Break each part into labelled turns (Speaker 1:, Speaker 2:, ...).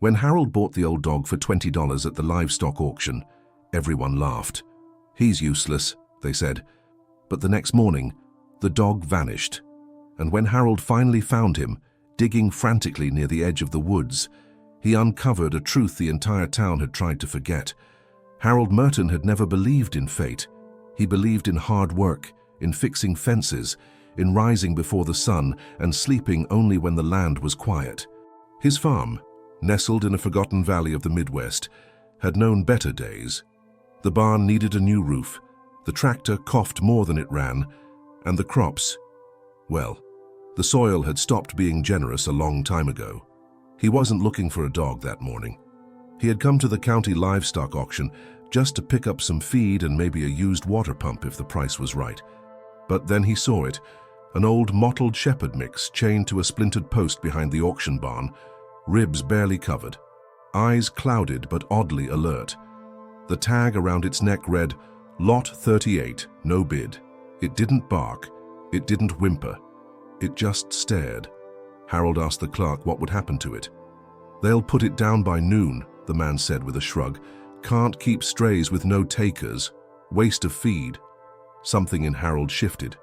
Speaker 1: When Harold bought the old dog for $20 at the livestock auction, everyone laughed. "He's useless," they said. But the next morning, the dog vanished. And when Harold finally found him, digging frantically near the edge of the woods, he uncovered a truth the entire town had tried to forget. Harold Merton had never believed in fate. He believed in hard work, in fixing fences, in rising before the sun and sleeping only when the land was quiet. His farm, nestled in a forgotten valley of the Midwest, had known better days. The barn needed a new roof, the tractor coughed more than it ran, and the crops, well, the soil had stopped being generous a long time ago. He wasn't looking for a dog that morning. He had come to the county livestock auction just to pick up some feed and maybe a used water pump if the price was right. But then he saw it, an old mottled shepherd mix chained to a splintered post behind the auction barn, ribs barely covered, eyes clouded but oddly alert. The tag around its neck read, "Lot 38, no bid." It didn't bark, it didn't whimper, it just stared. Harold asked the clerk what would happen to it. "They'll put it down by noon," the man said with a shrug. "Can't keep strays with no takers. Waste of feed." Something in Harold shifted.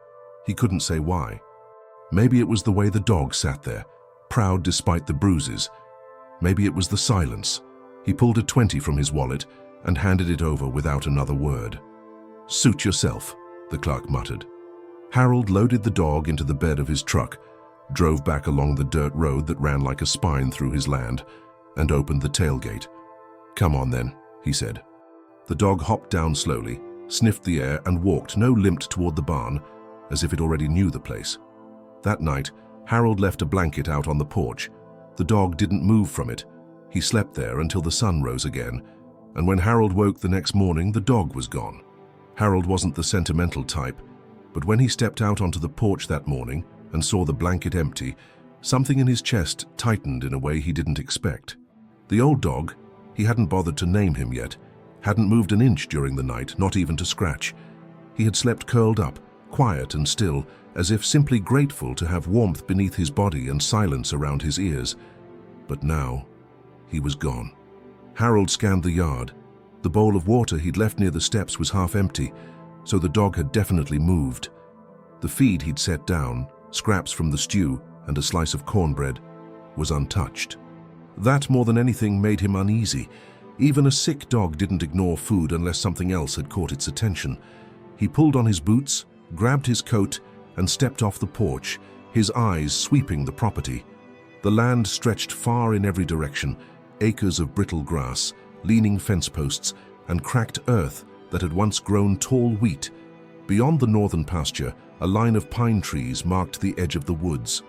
Speaker 1: He couldn't say why. Maybe it was the way the dog sat there, proud despite the bruises. Maybe it was the silence. He pulled a 20 from his wallet and handed it over without another word. "Suit yourself," the clerk muttered. Harold loaded the dog into the bed of his truck, drove back along the dirt road that ran like a spine through his land, and opened the tailgate. "Come on then," he said. The dog hopped down slowly, sniffed the air, and walked, no limped, toward the barn, as if it already knew the place. That night, Harold left a blanket out on the porch. The dog didn't move from it. He slept there until the sun rose again, and when Harold woke the next morning, the dog was gone. Harold wasn't the sentimental type, but when he stepped out onto the porch that morning and saw the blanket empty, something in his chest tightened in a way he didn't expect. The old dog, he hadn't bothered to name him yet, hadn't moved an inch during the night, not even to scratch. He had slept curled up, quiet and still, as if simply grateful to have warmth beneath his body and silence around his ears. But now, he was gone. Harold scanned the yard. The bowl of water he'd left near the steps was half empty, so the dog had definitely moved. The feed he'd set down, scraps from the stew and a slice of cornbread, was untouched. That, more than anything, made him uneasy. Even a sick dog didn't ignore food unless something else had caught its attention. He pulled on his boots, grabbed his coat, and stepped off the porch, his eyes sweeping the property. The land stretched far in every direction, acres of brittle grass, leaning fence posts, and cracked earth that had once grown tall wheat. Beyond the northern pasture, a line of pine trees marked the edge of the woods.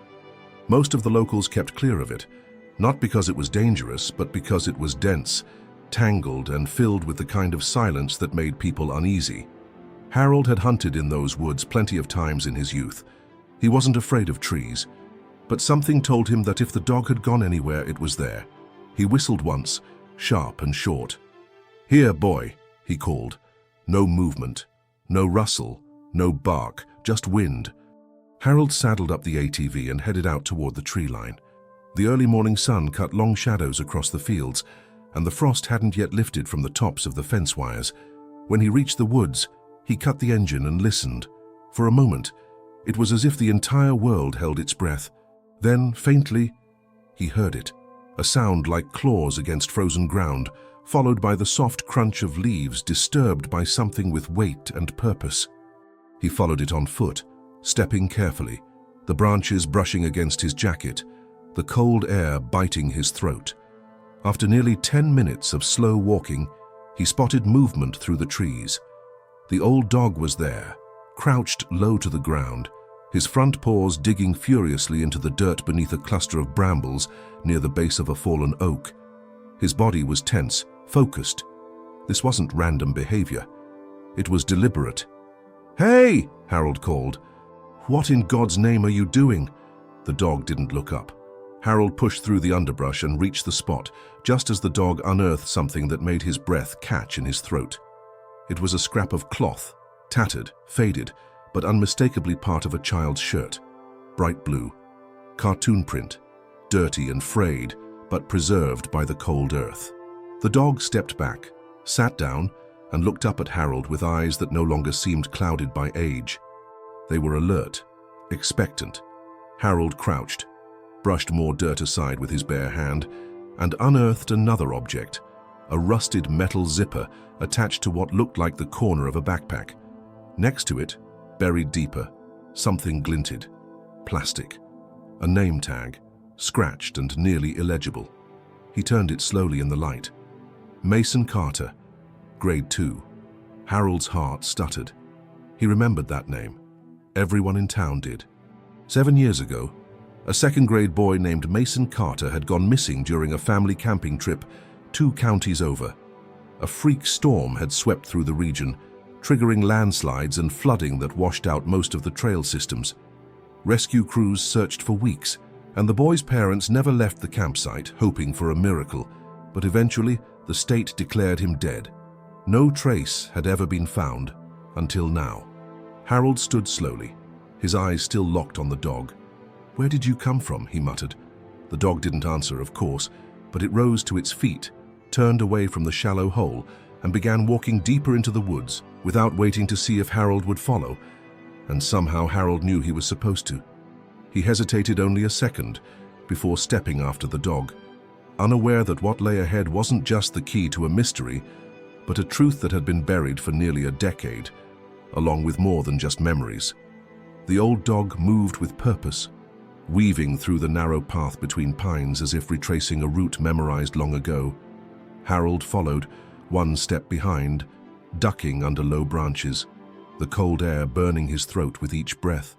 Speaker 1: Most of the locals kept clear of it, not because it was dangerous, but because it was dense, tangled, and filled with the kind of silence that made people uneasy. Harold had hunted in those woods plenty of times in his youth. He wasn't afraid of trees, but something told him that if the dog had gone anywhere, it was there. He whistled once, sharp and short. "Here, boy," he called. No movement, no rustle, no bark, just wind. Harold saddled up the ATV and headed out toward the tree line. The early morning sun cut long shadows across the fields, and the frost hadn't yet lifted from the tops of the fence wires. When he reached the woods, he cut the engine and listened. For a moment, it was as if the entire world held its breath. Then, faintly, he heard it, a sound like claws against frozen ground, followed by the soft crunch of leaves disturbed by something with weight and purpose. He followed it on foot, stepping carefully, the branches brushing against his jacket, the cold air biting his throat. After nearly 10 minutes of slow walking, he spotted movement through the trees. The old dog was there, crouched low to the ground, his front paws digging furiously into the dirt beneath a cluster of brambles near the base of a fallen oak. His body was tense, focused. This wasn't random behavior. It was deliberate. "Hey!" Harold called. "What in God's name are you doing?" The dog didn't look up. Harold pushed through the underbrush and reached the spot, just as the dog unearthed something that made his breath catch in his throat. It was a scrap of cloth, tattered, faded, but unmistakably part of a child's shirt. Bright blue, cartoon print, dirty and frayed, but preserved by the cold earth. The dog stepped back, sat down, and looked up at Harold with eyes that no longer seemed clouded by age. They were alert, expectant. Harold crouched, brushed more dirt aside with his bare hand, and unearthed another object, a rusted metal zipper attached to what looked like the corner of a backpack. Next to it, buried deeper, something glinted. Plastic. A name tag, scratched and nearly illegible. He turned it slowly in the light. Mason Carter, Grade 2. Harold's heart stuttered. He remembered that name. Everyone in town did. 7 years ago, a second-grade boy named Mason Carter had gone missing during a family camping trip 2 counties over. A freak storm had swept through the region, triggering landslides and flooding that washed out most of the trail systems. Rescue crews searched for weeks, and the boy's parents never left the campsite, hoping for a miracle, but eventually the state declared him dead. No trace had ever been found, until now. Harold stood slowly, his eyes still locked on the dog. "Where did you come from?" he muttered. The dog didn't answer, of course, but it rose to its feet, turned away from the shallow hole, and began walking deeper into the woods, without waiting to see if Harold would follow. And somehow Harold knew he was supposed to. He hesitated only a second before stepping after the dog, unaware that what lay ahead wasn't just the key to a mystery, but a truth that had been buried for nearly a decade, along with more than just memories. The old dog moved with purpose, weaving through the narrow path between pines as if retracing a route memorized long ago. Harold followed, one step behind, ducking under low branches, the cold air burning his throat with each breath.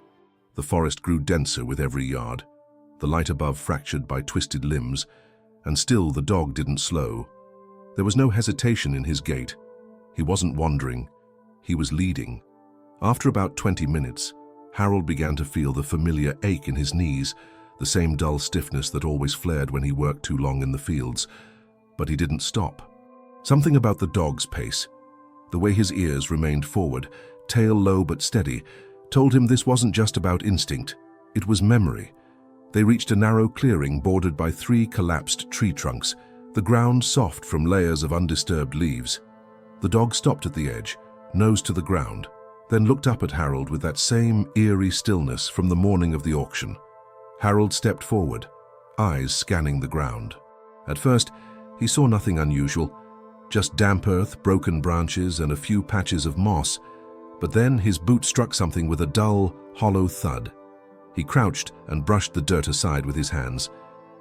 Speaker 1: The forest grew denser with every yard, the light above fractured by twisted limbs, and still the dog didn't slow. There was no hesitation in his gait. He wasn't wandering, he was leading. After about 20 minutes, Harold began to feel the familiar ache in his knees, the same dull stiffness that always flared when he worked too long in the fields. But he didn't stop. Something about the dog's pace, the way his ears remained forward, tail low but steady, told him this wasn't just about instinct, it was memory. They reached a narrow clearing bordered by 3 collapsed tree trunks, the ground soft from layers of undisturbed leaves. The dog stopped at the edge, nose to the ground, then looked up at Harold with that same eerie stillness from the morning of the auction. Harold stepped forward, eyes scanning the ground. At first, he saw nothing unusual, just damp earth, broken branches, and a few patches of moss. But then his boot struck something with a dull, hollow thud. He crouched and brushed the dirt aside with his hands.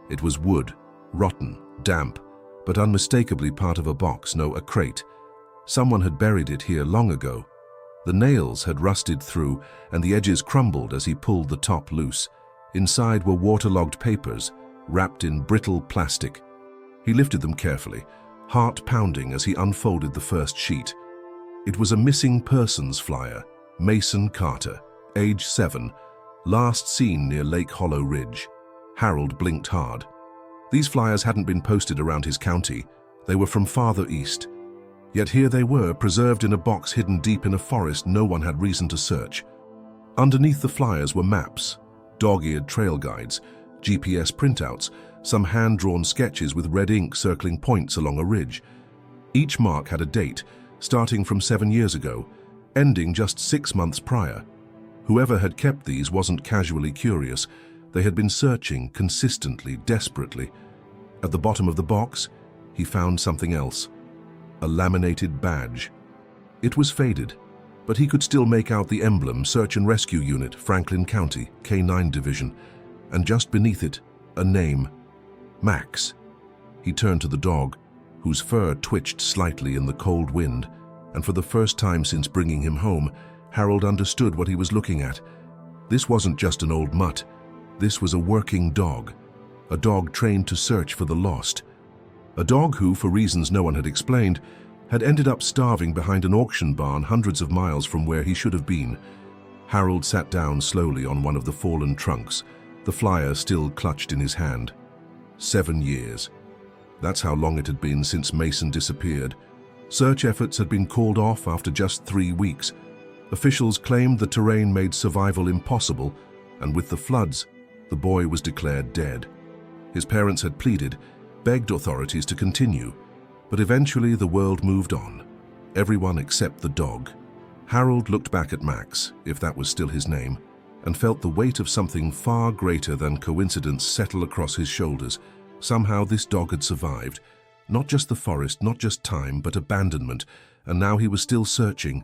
Speaker 1: It was wood, rotten, damp, but unmistakably part of a box, no, a crate. Someone had buried it here long ago. The nails had rusted through, and the edges crumbled as he pulled the top loose. Inside were waterlogged papers, wrapped in brittle plastic. He lifted them carefully, heart pounding as he unfolded the first sheet. It was a missing persons flyer, Mason Carter, age 7, last seen near Lake Hollow Ridge. Harold blinked hard. These flyers hadn't been posted around his county. They were from farther east. Yet here they were, preserved in a box hidden deep in a forest no one had reason to search. Underneath the flyers were maps, dog-eared trail guides, GPS printouts, some hand-drawn sketches with red ink circling points along a ridge. Each mark had a date, starting from 7 years ago, ending just 6 months prior. Whoever had kept these wasn't casually curious. They had been searching consistently, desperately. At the bottom of the box, he found something else. A laminated badge. It was faded, but he could still make out the emblem, Search and Rescue Unit, Franklin County, K-9 Division, and just beneath it, a name, Max. He turned to the dog, whose fur twitched slightly in the cold wind, and for the first time since bringing him home, Harold understood what he was looking at. This wasn't just an old mutt. This was a working dog, a dog trained to search for the lost. A dog who, for reasons no one had explained, had ended up starving behind an auction barn hundreds of miles from where he should have been. Harold sat down slowly on one of the fallen trunks, the flyer still clutched in his hand. 7 years. That's how long it had been since Mason disappeared. Search efforts had been called off after just 3 weeks. Officials claimed the terrain made survival impossible, and with the floods, the boy was declared dead. His parents had pleaded, begged authorities to continue, but eventually the world moved on. Everyone except the dog. Harold looked back at Max, if that was still his name, and felt the weight of something far greater than coincidence settle across his shoulders. Somehow this dog had survived. Not just the forest, not just time, but abandonment, and now he was still searching.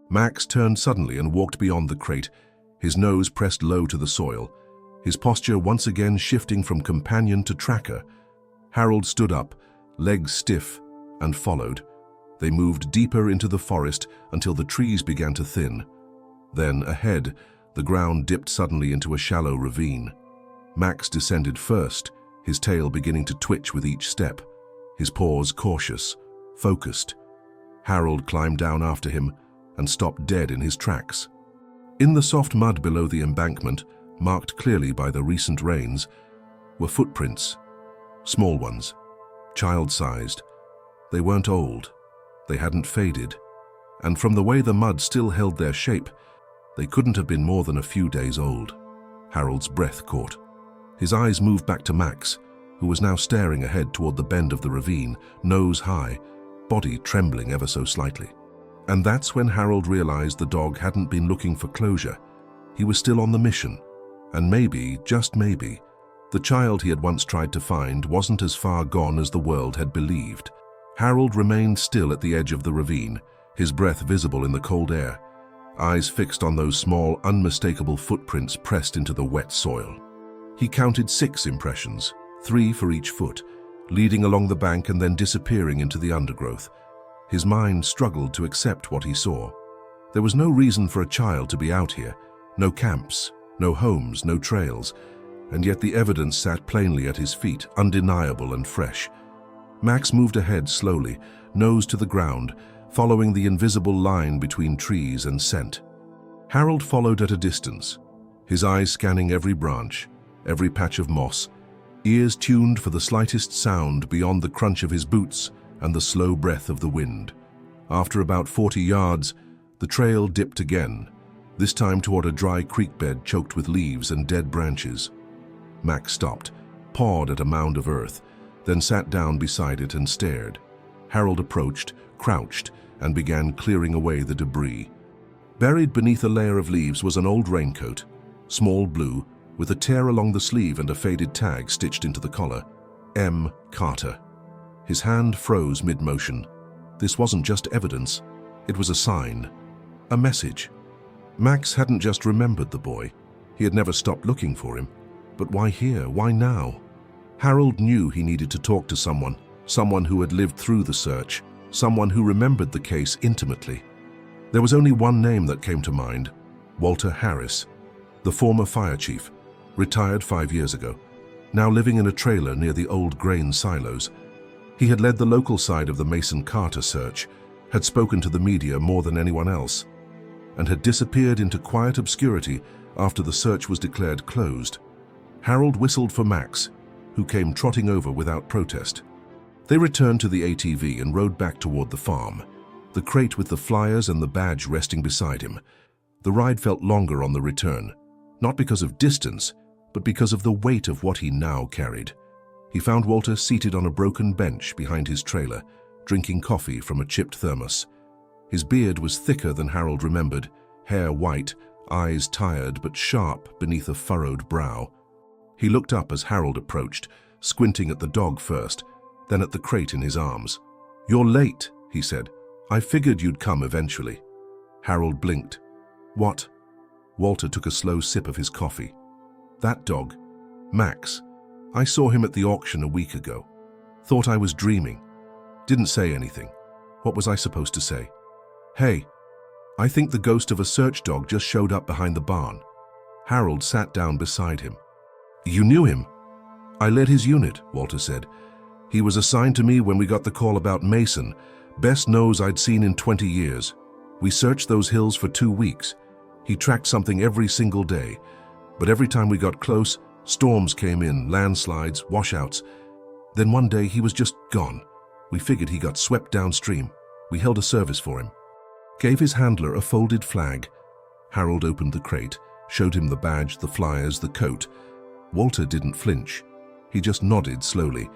Speaker 1: Max turned suddenly and walked beyond the crate, his nose pressed low to the soil, his posture once again shifting from companion to tracker. Harold stood up, legs stiff, and followed. They moved deeper into the forest until the trees began to thin. Then, ahead, the ground dipped suddenly into a shallow ravine. Max descended first, his tail beginning to twitch with each step, his paws cautious, focused. Harold climbed down after him and stopped dead in his tracks. In the soft mud below the embankment, marked clearly by the recent rains, were footprints, small ones, child-sized. They weren't old, they hadn't faded, and from the way the mud still held their shape, they couldn't have been more than a few days old. Harold's breath caught. His eyes moved back to Max, who was now staring ahead toward the bend of the ravine, nose high, body trembling ever so slightly. And that's when Harold realized the dog hadn't been looking for closure. He was still on the mission, and maybe, just maybe, the child he had once tried to find wasn't as far gone as the world had believed. Harold remained still at the edge of the ravine, his breath visible in the cold air, eyes fixed on those small, unmistakable footprints pressed into the wet soil. He counted 6 impressions, 3 for each foot, leading along the bank and then disappearing into the undergrowth. His mind struggled to accept what he saw. There was no reason for a child to be out here, no camps, no homes, no trails, and yet the evidence sat plainly at his feet, undeniable and fresh. Max moved ahead slowly, nose to the ground, following the invisible line between trees and scent. Harold followed at a distance, his eyes scanning every branch, every patch of moss, ears tuned for the slightest sound beyond the crunch of his boots and the slow breath of the wind. After about 40 yards, the trail dipped again, this time toward a dry creek bed choked with leaves and dead branches. Max stopped, pawed at a mound of earth, then sat down beside it and stared. Harold approached, crouched, and began clearing away the debris. Buried beneath a layer of leaves was an old raincoat, small blue, with a tear along the sleeve and a faded tag stitched into the collar. M. Carter. His hand froze mid-motion. This wasn't just evidence, it was a sign, a message. Max hadn't just remembered the boy, he had never stopped looking for him. But why here? Why now? Harold knew he needed to talk to someone who had lived through the search, someone who remembered the case intimately. There was only one name that came to mind: Walter Harris, the former fire chief, retired 5 years ago, now living in a trailer near the old grain silos. He had led the local side of the Mason Carter search, had spoken to the media more than anyone else, and had disappeared into quiet obscurity after the search was declared closed. Harold whistled for Max, who came trotting over without protest. They returned to the ATV and rode back toward the farm, the crate with the flyers and the badge resting beside him. The ride felt longer on the return, not because of distance, but because of the weight of what he now carried. He found Walter seated on a broken bench behind his trailer, drinking coffee from a chipped thermos. His beard was thicker than Harold remembered, hair white, eyes tired but sharp beneath a furrowed brow. He looked up as Harold approached, squinting at the dog first, then at the crate in his arms. "You're late," he said. "I figured you'd come eventually." Harold blinked. "What?" Walter took a slow sip of his coffee. "That dog, Max. I saw him at the auction a week ago. Thought I was dreaming. Didn't say anything. What was I supposed to say? Hey, I think the ghost of a search dog just showed up behind the barn." Harold sat down beside him. "You knew him?" "I led his unit," Walter said. "He was assigned to me when we got the call about Mason, best nose I'd seen in 20 years. We searched those hills for 2 weeks. He tracked something every single day, but every time we got close, storms came in, landslides, washouts. Then one day he was just gone. We figured he got swept downstream. We held a service for him." Gave his handler a folded flag. Harold opened the crate, showed him the badge, the flyers, the coat. Walter didn't flinch. He just nodded slowly,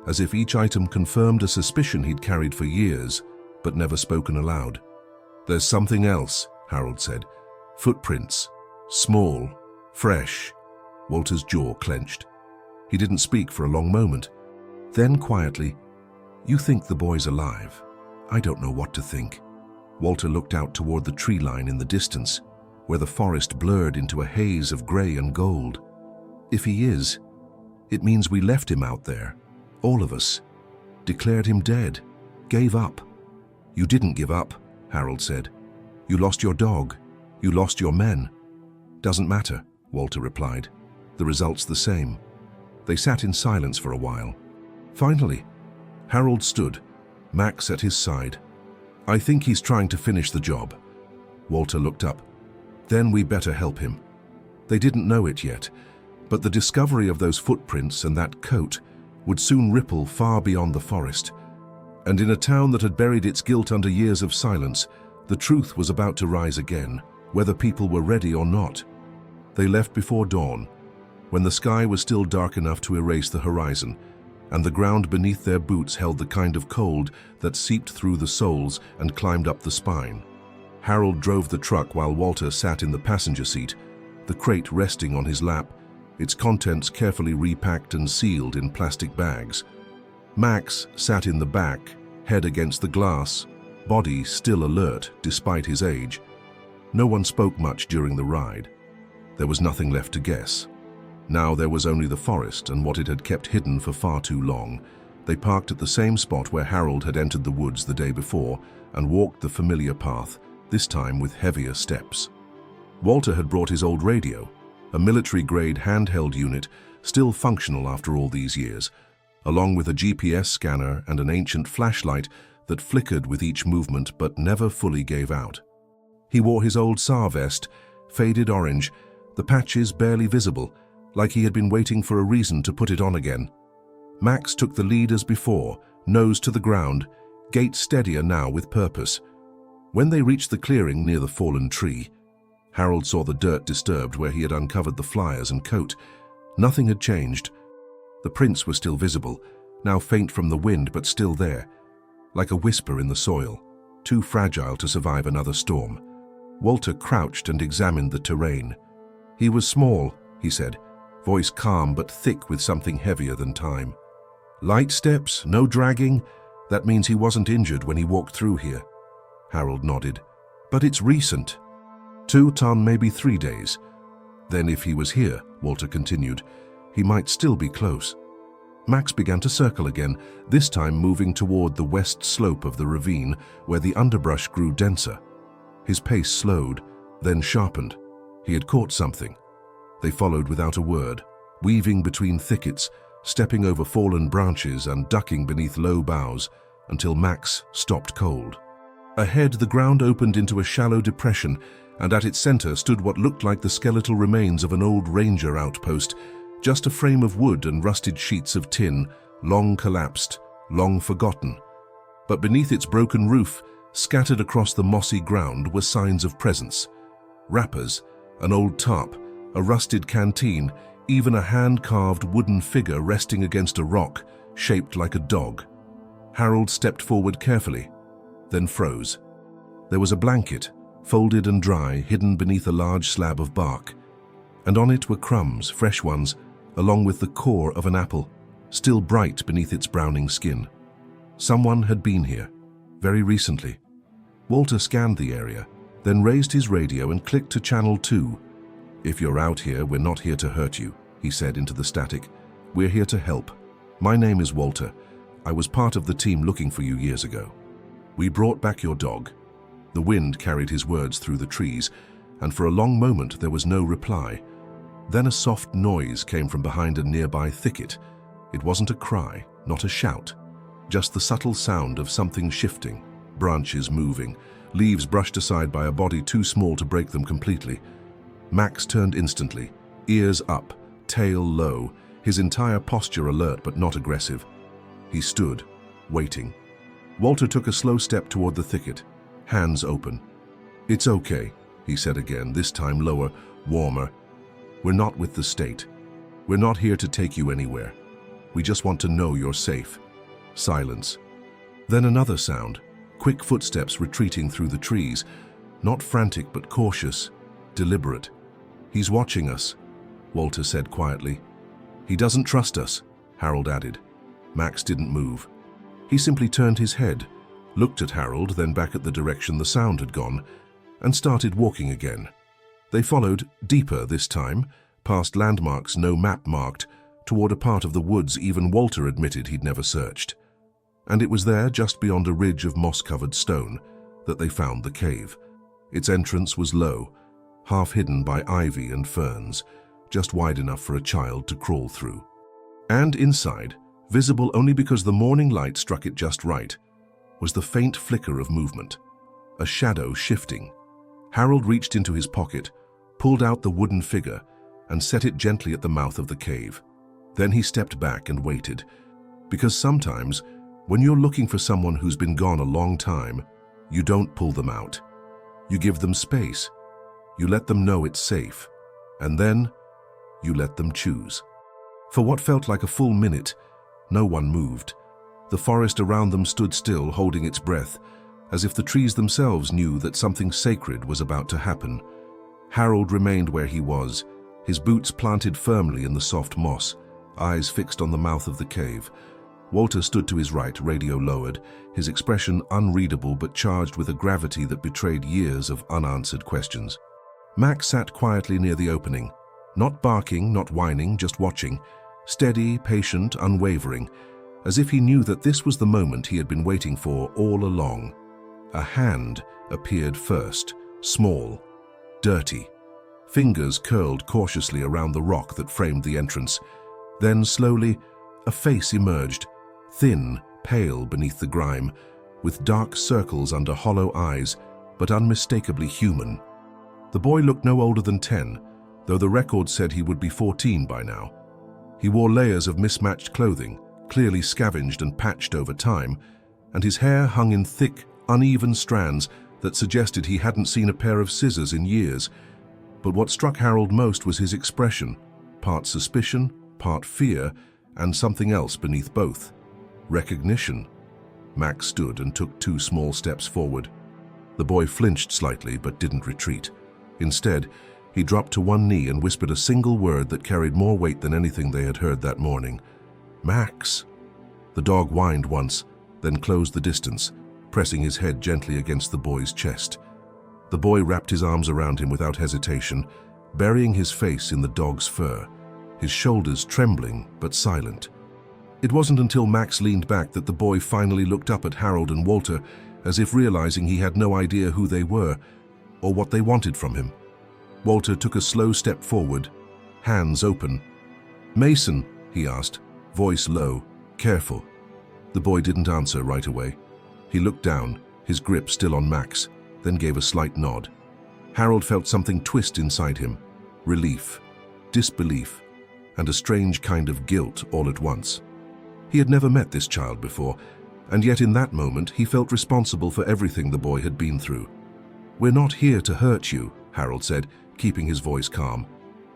Speaker 1: as if each item confirmed a suspicion he'd carried for years, but never spoken aloud. "There's something else," Harold said. "Footprints. Small. Fresh." Walter's jaw clenched. He didn't speak for a long moment. Then, quietly, "You think the boy's alive? I don't know what to think." Walter looked out toward the tree line in the distance, where the forest blurred into a haze of grey and gold. "If he is, it means we left him out there, all of us, declared him dead, gave up." "You didn't give up," Harold said. "You lost your dog. You lost your men." "Doesn't matter," Walter replied. "The result's the same." They sat in silence for a while. Finally, Harold stood, Max at his side. "I think he's trying to finish the job." Walter looked up. "Then we better help him." They didn't know it yet, but the discovery of those footprints and that coat would soon ripple far beyond the forest. And in a town that had buried its guilt under years of silence, the truth was about to rise again, whether people were ready or not. They left before dawn, when the sky was still dark enough to erase the horizon, and the ground beneath their boots held the kind of cold that seeped through the soles and climbed up the spine. Harold drove the truck while Walter sat in the passenger seat, the crate resting on his lap, its contents carefully repacked and sealed in plastic bags. Max sat in the back, head against the glass, body still alert despite his age. No one spoke much during the ride. There was nothing left to guess. Now there was only the forest and what it had kept hidden for far too long. They parked at the same spot where Harold had entered the woods the day before and walked the familiar path, this time with heavier steps. Walter had brought his old radio, a military-grade handheld unit still functional after all these years, along with a GPS scanner and an ancient flashlight that flickered with each movement but never fully gave out. He wore his old SAR vest, faded orange, the patches barely visible, like he had been waiting for a reason to put it on again. Max took the lead as before, nose to the ground, gait steadier now with purpose. When they reached the clearing near the fallen tree, Harold saw the dirt disturbed where he had uncovered the flyers and coat. Nothing had changed. The prints were still visible, now faint from the wind but still there, like a whisper in the soil, too fragile to survive another storm. Walter crouched and examined the terrain. "He was small," he said, voice calm but thick with something heavier than time. "Light steps, no dragging. That means he wasn't injured when he walked through here." Harold nodded. "But it's recent. 2 ton, maybe 3 days. Then if he was here," Walter continued, "he might still be close." Max began to circle again, this time moving toward the west slope of the ravine where the underbrush grew denser. His pace slowed, then sharpened. He had caught something. They followed without a word, weaving between thickets, stepping over fallen branches and ducking beneath low boughs until Max stopped cold. Ahead, the ground opened into a shallow depression, and at its center stood what looked like the skeletal remains of an old ranger outpost, just a frame of wood and rusted sheets of tin, long collapsed, long forgotten. But beneath its broken roof, scattered across the mossy ground, were signs of presence. Wrappers, an old tarp, a rusted canteen, even a hand-carved wooden figure resting against a rock, shaped like a dog. Harold stepped forward carefully, then froze. There was a blanket, folded and dry, hidden beneath a large slab of bark, and on it were crumbs, fresh ones, along with the core of an apple, still bright beneath its browning skin. Someone had been here, very recently. Walter scanned the area, then raised his radio and clicked to channel 2. "If you're out here, we're not here to hurt you," he said into the static. "We're here to help. My name is Walter. I was part of the team looking for you years ago. We brought back your dog." The wind carried his words through the trees, and for a long moment there was no reply. Then a soft noise came from behind a nearby thicket. It wasn't a cry, not a shout, just the subtle sound of something shifting, branches moving, leaves brushed aside by a body too small to break them completely. Max turned instantly, ears up, tail low, his entire posture alert but not aggressive. He stood, waiting. Walter took a slow step toward the thicket, hands open. "It's okay," he said again, this time lower, warmer. "We're not with the state. We're not here to take you anywhere. We just want to know you're safe." Silence. Then another sound, quick footsteps retreating through the trees, not frantic but cautious, deliberate. "He's watching us," Walter said quietly. "He doesn't trust us," Harold added. Max didn't move. He simply turned his head, looked at Harold, then back at the direction the sound had gone, and started walking again. They followed, deeper this time, past landmarks no map marked, toward a part of the woods even Walter admitted he'd never searched. And it was there, just beyond a ridge of moss-covered stone, that they found the cave. Its entrance was low, half hidden by ivy and ferns, just wide enough for a child to crawl through. And inside, visible only because the morning light struck it just right, was the faint flicker of movement, a shadow shifting. Harold reached into his pocket, pulled out the wooden figure, and set it gently at the mouth of the cave. Then he stepped back and waited, because sometimes, when you're looking for someone who's been gone a long time, you don't pull them out. You give them space. You let them know it's safe. And then, you let them choose. For what felt like a full minute, no one moved. The forest around them stood still, holding its breath, as if the trees themselves knew that something sacred was about to happen. Harold remained where he was, his boots planted firmly in the soft moss, eyes fixed on the mouth of the cave. Walter stood to his right, radio lowered, his expression unreadable but charged with a gravity that betrayed years of unanswered questions. Max sat quietly near the opening, not barking, not whining, just watching, steady, patient, unwavering, as if he knew that this was the moment he had been waiting for all along. A hand appeared first, small, dirty. Fingers curled cautiously around the rock that framed the entrance. Then, slowly, a face emerged, thin, pale beneath the grime, with dark circles under hollow eyes, but unmistakably human. The boy looked no older than 10, though the record said he would be 14 by now. He wore layers of mismatched clothing, clearly scavenged and patched over time, and his hair hung in thick, uneven strands that suggested he hadn't seen a pair of scissors in years. But what struck Harold most was his expression, part suspicion, part fear, and something else beneath both. Recognition. Max stood and took 2 small steps forward. The boy flinched slightly but didn't retreat. Instead, he dropped to one knee and whispered a single word that carried more weight than anything they had heard that morning. "Max." The dog whined once, then closed the distance, pressing his head gently against the boy's chest. The boy wrapped his arms around him without hesitation, burying his face in the dog's fur, his shoulders trembling but silent. It wasn't until Max leaned back that the boy finally looked up at Harold and Walter, as if realizing he had no idea who they were or what they wanted from him. Walter took a slow step forward, hands open. "Mason?" he asked, voice low, careful. The boy didn't answer right away. He looked down, his grip still on Max, then gave a slight nod. Harold felt something twist inside him, relief, disbelief, and a strange kind of guilt all at once. He had never met this child before, and yet in that moment he felt responsible for everything the boy had been through. "We're not here to hurt you," Harold said, keeping his voice calm.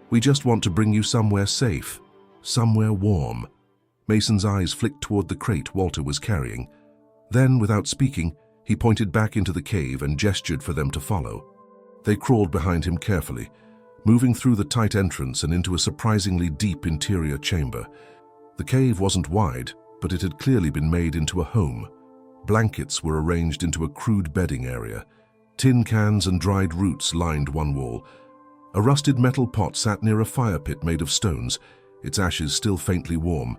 Speaker 1: "We just want to bring you somewhere safe, somewhere warm." Mason's eyes flicked toward the crate Walter was carrying. Then, without speaking, he pointed back into the cave and gestured for them to follow. They crawled behind him carefully, moving through the tight entrance and into a surprisingly deep interior chamber. The cave wasn't wide, but it had clearly been made into a home. Blankets were arranged into a crude bedding area. Tin cans and dried roots lined one wall. A rusted metal pot sat near a fire pit made of stones, its ashes still faintly warm.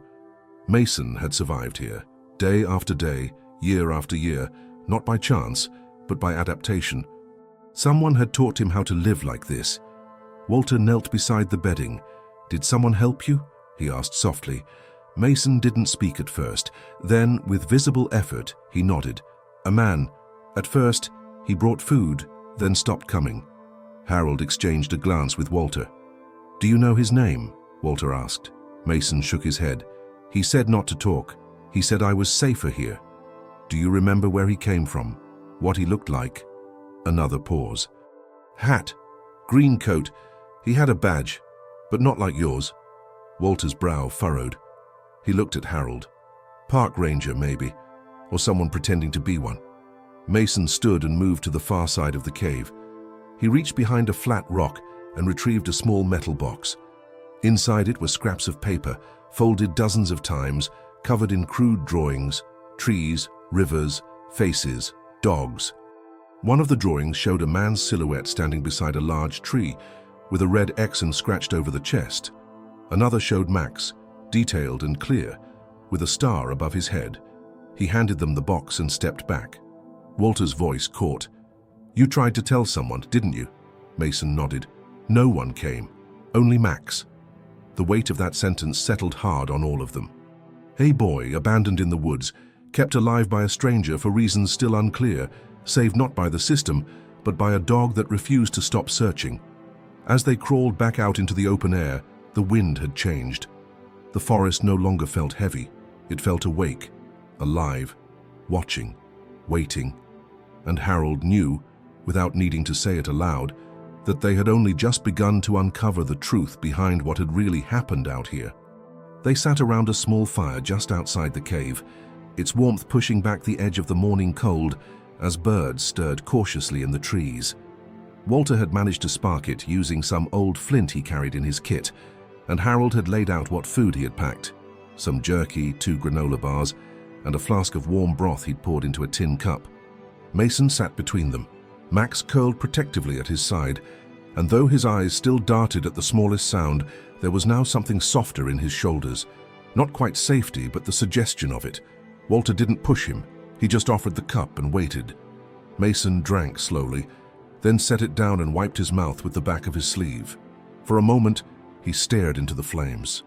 Speaker 1: Mason had survived here, day after day, year after year, not by chance, but by adaptation. Someone had taught him how to live like this. Walter knelt beside the bedding. "Did someone help you?" he asked softly. Mason didn't speak at first. Then, with visible effort, he nodded. "A man. At first, he brought food, then stopped coming." Harold exchanged a glance with Walter. "Do you know his name?" Walter asked. Mason shook his head. "He said not to talk. He said I was safer here." "Do you remember where he came from? What he looked like?" Another pause. "Hat. Green coat. He had a badge, but not like yours." Walter's brow furrowed. He looked at Harold. Park ranger, maybe, or someone pretending to be one. Mason stood and moved to the far side of the cave. He reached behind a flat rock and retrieved a small metal box. Inside it were scraps of paper, folded dozens of times, covered in crude drawings, trees, rivers, faces, dogs. One of the drawings showed a man's silhouette standing beside a large tree, with a red X scratched over the chest. Another showed Max, detailed and clear, with a star above his head. He handed them the box and stepped back. Walter's voice caught. "You tried to tell someone, didn't you?" Mason nodded. "No one came. Only Max." The weight of that sentence settled hard on all of them. A boy, abandoned in the woods, kept alive by a stranger for reasons still unclear, saved not by the system, but by a dog that refused to stop searching. As they crawled back out into the open air, the wind had changed. The forest no longer felt heavy. It felt awake, alive, watching, waiting. And Harold knew, without needing to say it aloud, that they had only just begun to uncover the truth behind what had really happened out here. They sat around a small fire just outside the cave, its warmth pushing back the edge of the morning cold as birds stirred cautiously in the trees. Walter had managed to spark it using some old flint he carried in his kit, and Harold had laid out what food he had packed: some jerky, 2 granola bars, and a flask of warm broth he'd poured into a tin cup. Mason sat between them, Max curled protectively at his side, and though his eyes still darted at the smallest sound, there was now something softer in his shoulders. Not quite safety, but the suggestion of it. Walter didn't push him. He just offered the cup and waited. Mason drank slowly, then set it down and wiped his mouth with the back of his sleeve. For a moment, he stared into the flames.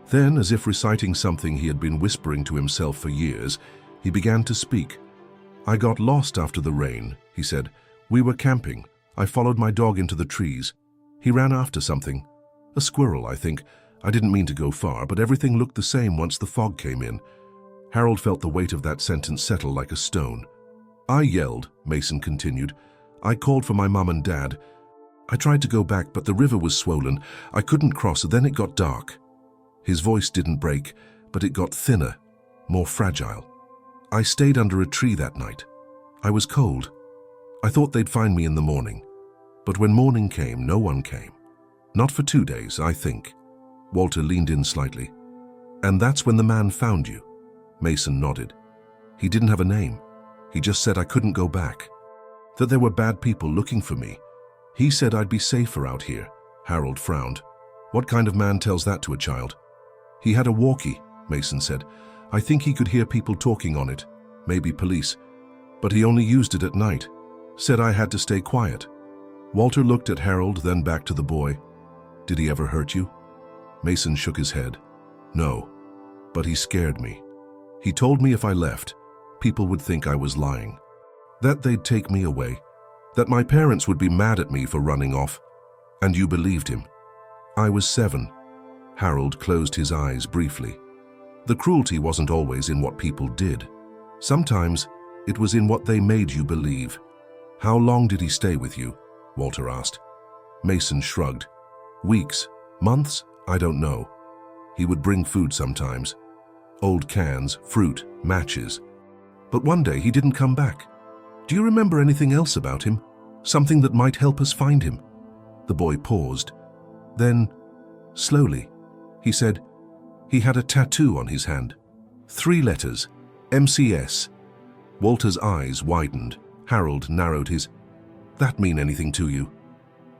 Speaker 1: Then, as if reciting something he had been whispering to himself for years, he began to speak. "I got lost after the rain," he said. "We were camping. I followed my dog into the trees. He ran after something. A squirrel, I think. I didn't mean to go far, but everything looked the same once the fog came in." Harold felt the weight of that sentence settle like a stone. "I yelled," Mason continued. "I called for my mum and dad. I tried to go back, but the river was swollen. I couldn't cross, and then it got dark." His voice didn't break, but it got thinner, more fragile. "I stayed under a tree that night. I was cold. I thought they'd find me in the morning. But when morning came, no one came. Not for 2 days, I think." Walter leaned in slightly. "And that's when the man found you?" Mason nodded. "He didn't have a name. He just said I couldn't go back. That there were bad people looking for me. He said I'd be safer out here." Harold frowned. "What kind of man tells that to a child?" "He had a walkie," Mason said. "I think he could hear people talking on it, maybe police. But he only used it at night. Said I had to stay quiet." Walter looked at Harold, then back to the boy. "Did he ever hurt you?" Mason shook his head. "No, but he scared me. He told me if I left, people would think I was lying. That they'd take me away. That my parents would be mad at me for running off. And you believed him." "I was 7. Harold closed his eyes briefly. "The cruelty wasn't always in what people did. Sometimes it was in what they made you believe." "How long did he stay with you?" Walter asked. Mason shrugged. "Weeks, months, I don't know. He would bring food sometimes. Old cans, fruit, matches. But one day he didn't come back. Do you remember anything else about him? Something that might help us find him?" The boy paused. Then, slowly, he said, "He had a tattoo on his hand. 3 letters, MCS." Walter's eyes widened. Harold narrowed his. "That mean anything to you?"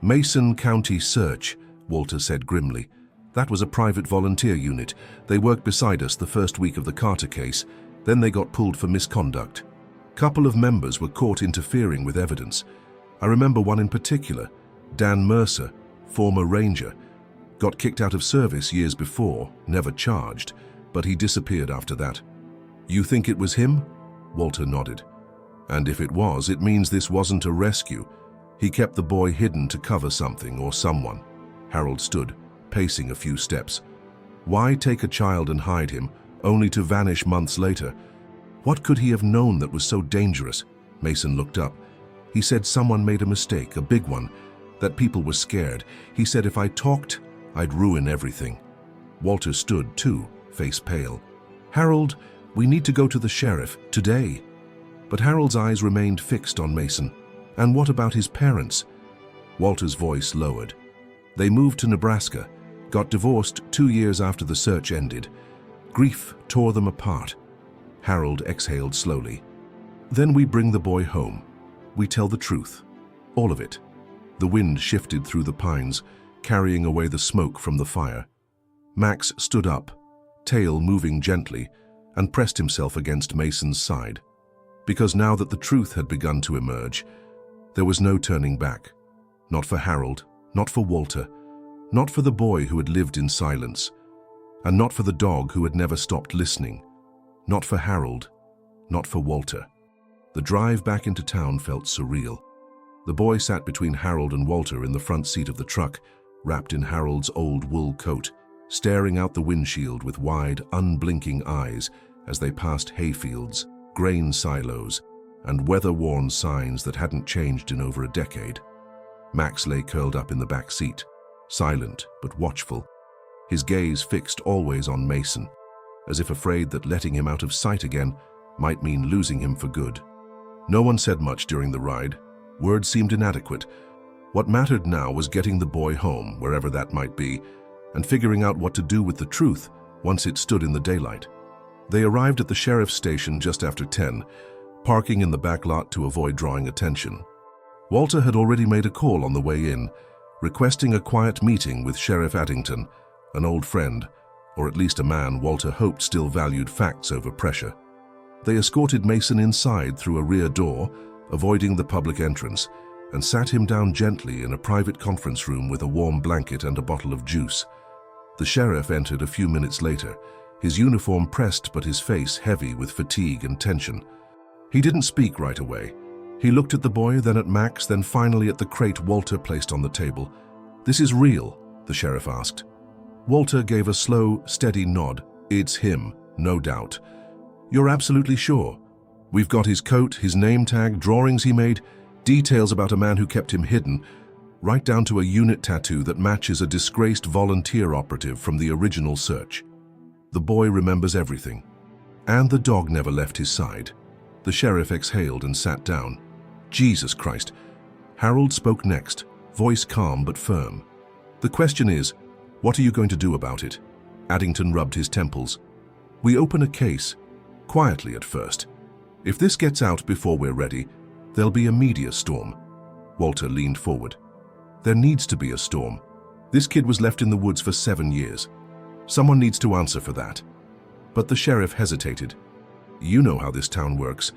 Speaker 1: "Mason County Search," Walter said grimly. "That was a private volunteer unit. They worked beside us the first week of the Carter case. Then they got pulled for misconduct. Couple of members were caught interfering with evidence. I remember one in particular, Dan Mercer, former ranger. Got kicked out of service years before, never charged, but he disappeared after that." "You think it was him?" Walter nodded. "And if it was, it means this wasn't a rescue. He kept the boy hidden to cover something or someone." Harold stood, pacing a few steps. "Why take a child and hide him, only to vanish months later? What could he have known that was so dangerous?" Mason looked up. "He said someone made a mistake, a big one, that people were scared. He said if I talked, I'd ruin everything." Walter stood too, face pale. "Harold, we need to go to the sheriff, today." But Harold's eyes remained fixed on Mason. "And what about his parents?" Walter's voice lowered. "They moved to Nebraska, got divorced 2 years after the search ended. Grief tore them apart." Harold exhaled slowly. "Then we bring the boy home. We tell the truth. All of it." The wind shifted through the pines, carrying away the smoke from the fire. Max stood up, tail moving gently, and pressed himself against Mason's side. Because now that the truth had begun to emerge, there was no turning back. Not for Harold, not for Walter, not for the boy who had lived in silence, and not for the dog who had never stopped listening. Not for Harold, not for Walter. The drive back into town felt surreal. The boy sat between Harold and Walter in the front seat of the truck, wrapped in Harold's old wool coat, staring out the windshield with wide, unblinking eyes as they passed hayfields, grain silos, and weather-worn signs that hadn't changed in over a decade. Max lay curled up in the back seat, silent but watchful, his gaze fixed always on Mason, as if afraid that letting him out of sight again might mean losing him for good. No one said much during the ride. Words seemed inadequate. What mattered now was getting the boy home, wherever that might be, and figuring out what to do with the truth once it stood in the daylight. They arrived at the sheriff's station just after 10, parking in the back lot to avoid drawing attention. Walter had already made a call on the way in, requesting a quiet meeting with Sheriff Addington, an old friend, or at least a man Walter hoped still valued facts over pressure. They escorted Mason inside through a rear door, avoiding the public entrance, and sat him down gently in a private conference room with a warm blanket and a bottle of juice. The sheriff entered a few minutes later, his uniform pressed but his face heavy with fatigue and tension. He didn't speak right away. He looked at the boy, then at Max, then finally at the crate Walter placed on the table. "This is real?" the sheriff asked. Walter gave a slow, steady nod. "It's him, no doubt." "You're absolutely sure?" "We've got his coat, his name tag, drawings he made, details about a man who kept him hidden, right down to a unit tattoo that matches a disgraced volunteer operative from the original search. The boy remembers everything. And the dog never left his side." The sheriff exhaled and sat down. "Jesus Christ." Harold spoke next, voice calm but firm. "The question is, what are you going to do about it?" Addington rubbed his temples. "We open a case, quietly at first. If this gets out before we're ready, there'll be a media storm." Walter leaned forward. "There needs to be a storm. This kid was left in the woods for 7 years. Someone needs to answer for that." But the sheriff hesitated. "You know how this town works.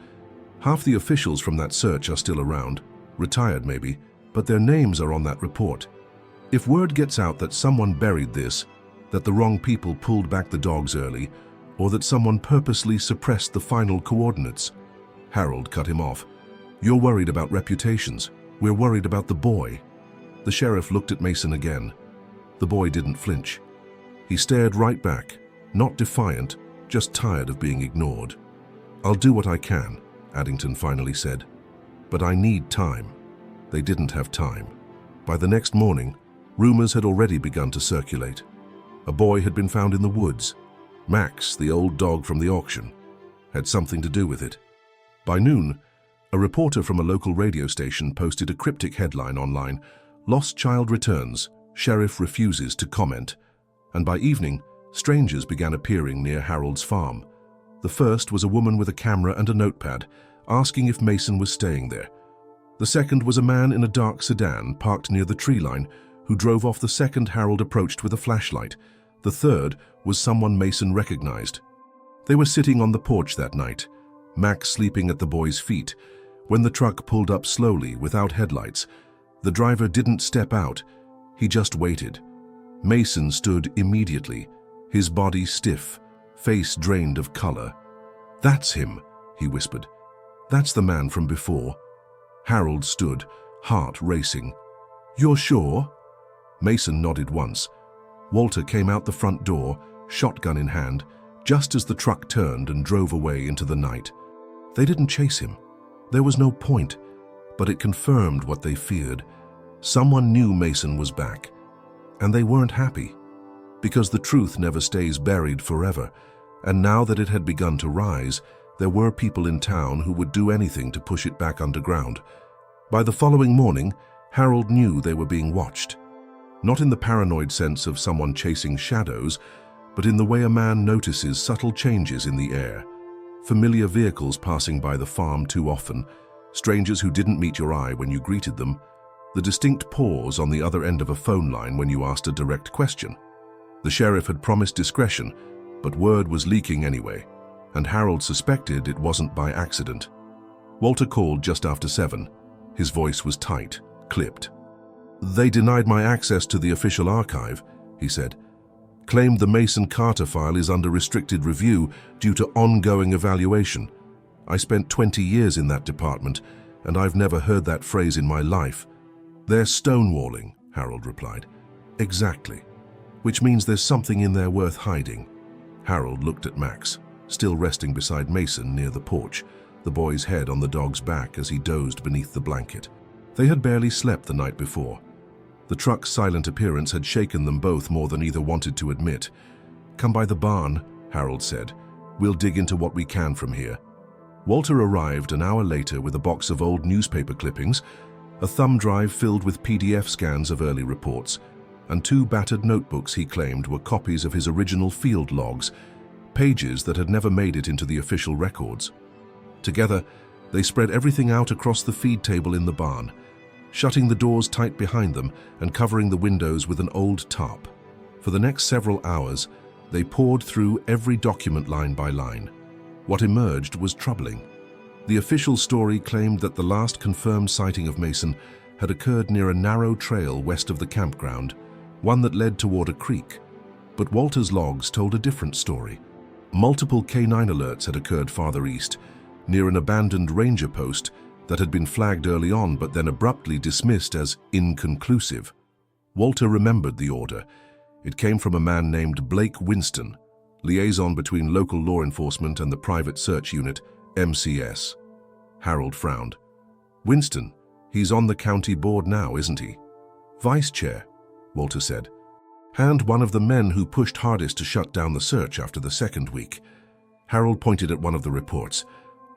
Speaker 1: Half the officials from that search are still around, retired maybe, but their names are on that report. If word gets out that someone buried this, that the wrong people pulled back the dogs early, or that someone purposely suppressed the final coordinates." Harold cut him off. "You're worried about reputations. We're worried about the boy." The sheriff looked at Mason again. The boy didn't flinch. He stared right back, not defiant, just tired of being ignored. "I'll do what I can," Addington finally said. "But I need time." They didn't have time. By the next morning, rumors had already begun to circulate. A boy had been found in the woods. Max, the old dog from the auction, had something to do with it. By noon, a reporter from a local radio station posted a cryptic headline online: "Lost child returns, sheriff refuses to comment." And by evening, strangers began appearing near Harold's farm. The first was a woman with a camera and a notepad, asking if Mason was staying there. The second was a man in a dark sedan parked near the tree line, who drove off the second Harold approached with a flashlight. The third was someone Mason recognized. They were sitting on the porch that night, Max sleeping at the boy's feet. When the truck pulled up slowly, without headlights, the driver didn't step out. He just waited. Mason stood immediately, his body stiff, face drained of color. "That's him," he whispered. "That's the man from before." Harold stood, heart racing. "You're sure?" Mason nodded once. Walter came out the front door, shotgun in hand, just as the truck turned and drove away into the night. They didn't chase him. There was no point, but it confirmed what they feared. Someone knew Mason was back, and they weren't happy. Because the truth never stays buried forever, and now that it had begun to rise, there were people in town who would do anything to push it back underground. By the following morning, Harold knew they were being watched. Not in the paranoid sense of someone chasing shadows, but in the way a man notices subtle changes in the air. Familiar vehicles passing by the farm too often, strangers who didn't meet your eye when you greeted them, the distinct pause on the other end of a phone line when you asked a direct question. The sheriff had promised discretion, but word was leaking anyway, and Harold suspected it wasn't by accident. Walter called just after 7. His voice was tight, clipped. "They denied my access to the official archive," he said. "Claimed the Mason Carter file is under restricted review due to ongoing evaluation. I spent 20 years in that department, and I've never heard that phrase in my life." "They're stonewalling," Harold replied. "Exactly. Which means there's something in there worth hiding." Harold looked at Max, still resting beside Mason near the porch, the boy's head on the dog's back as he dozed beneath the blanket. They had barely slept the night before. The truck's silent appearance had shaken them both more than either wanted to admit. "Come by the barn," Harold said. "We'll dig into what we can from here." Walter arrived an hour later with a box of old newspaper clippings, a thumb drive filled with PDF scans of early reports, and 2 battered notebooks he claimed were copies of his original field logs, pages that had never made it into the official records. Together, they spread everything out across the feed table in the barn, shutting the doors tight behind them and covering the windows with an old tarp. For the next several hours, they poured through every document line by line. What emerged was troubling. The official story claimed that the last confirmed sighting of Mason had occurred near a narrow trail west of the campground, one that led toward a creek. But Walter's logs told a different story. Multiple K9 alerts had occurred farther east, near an abandoned ranger post that had been flagged early on but then abruptly dismissed as inconclusive. Walter remembered the order. It came from a man named Blake Winston, liaison between local law enforcement and the Private Search Unit, MCS. Harold frowned. "Winston, he's on the county board now, isn't he?" "Vice chair," Walter said. "And one of the men who pushed hardest to shut down the search after the second week." Harold pointed at one of the reports.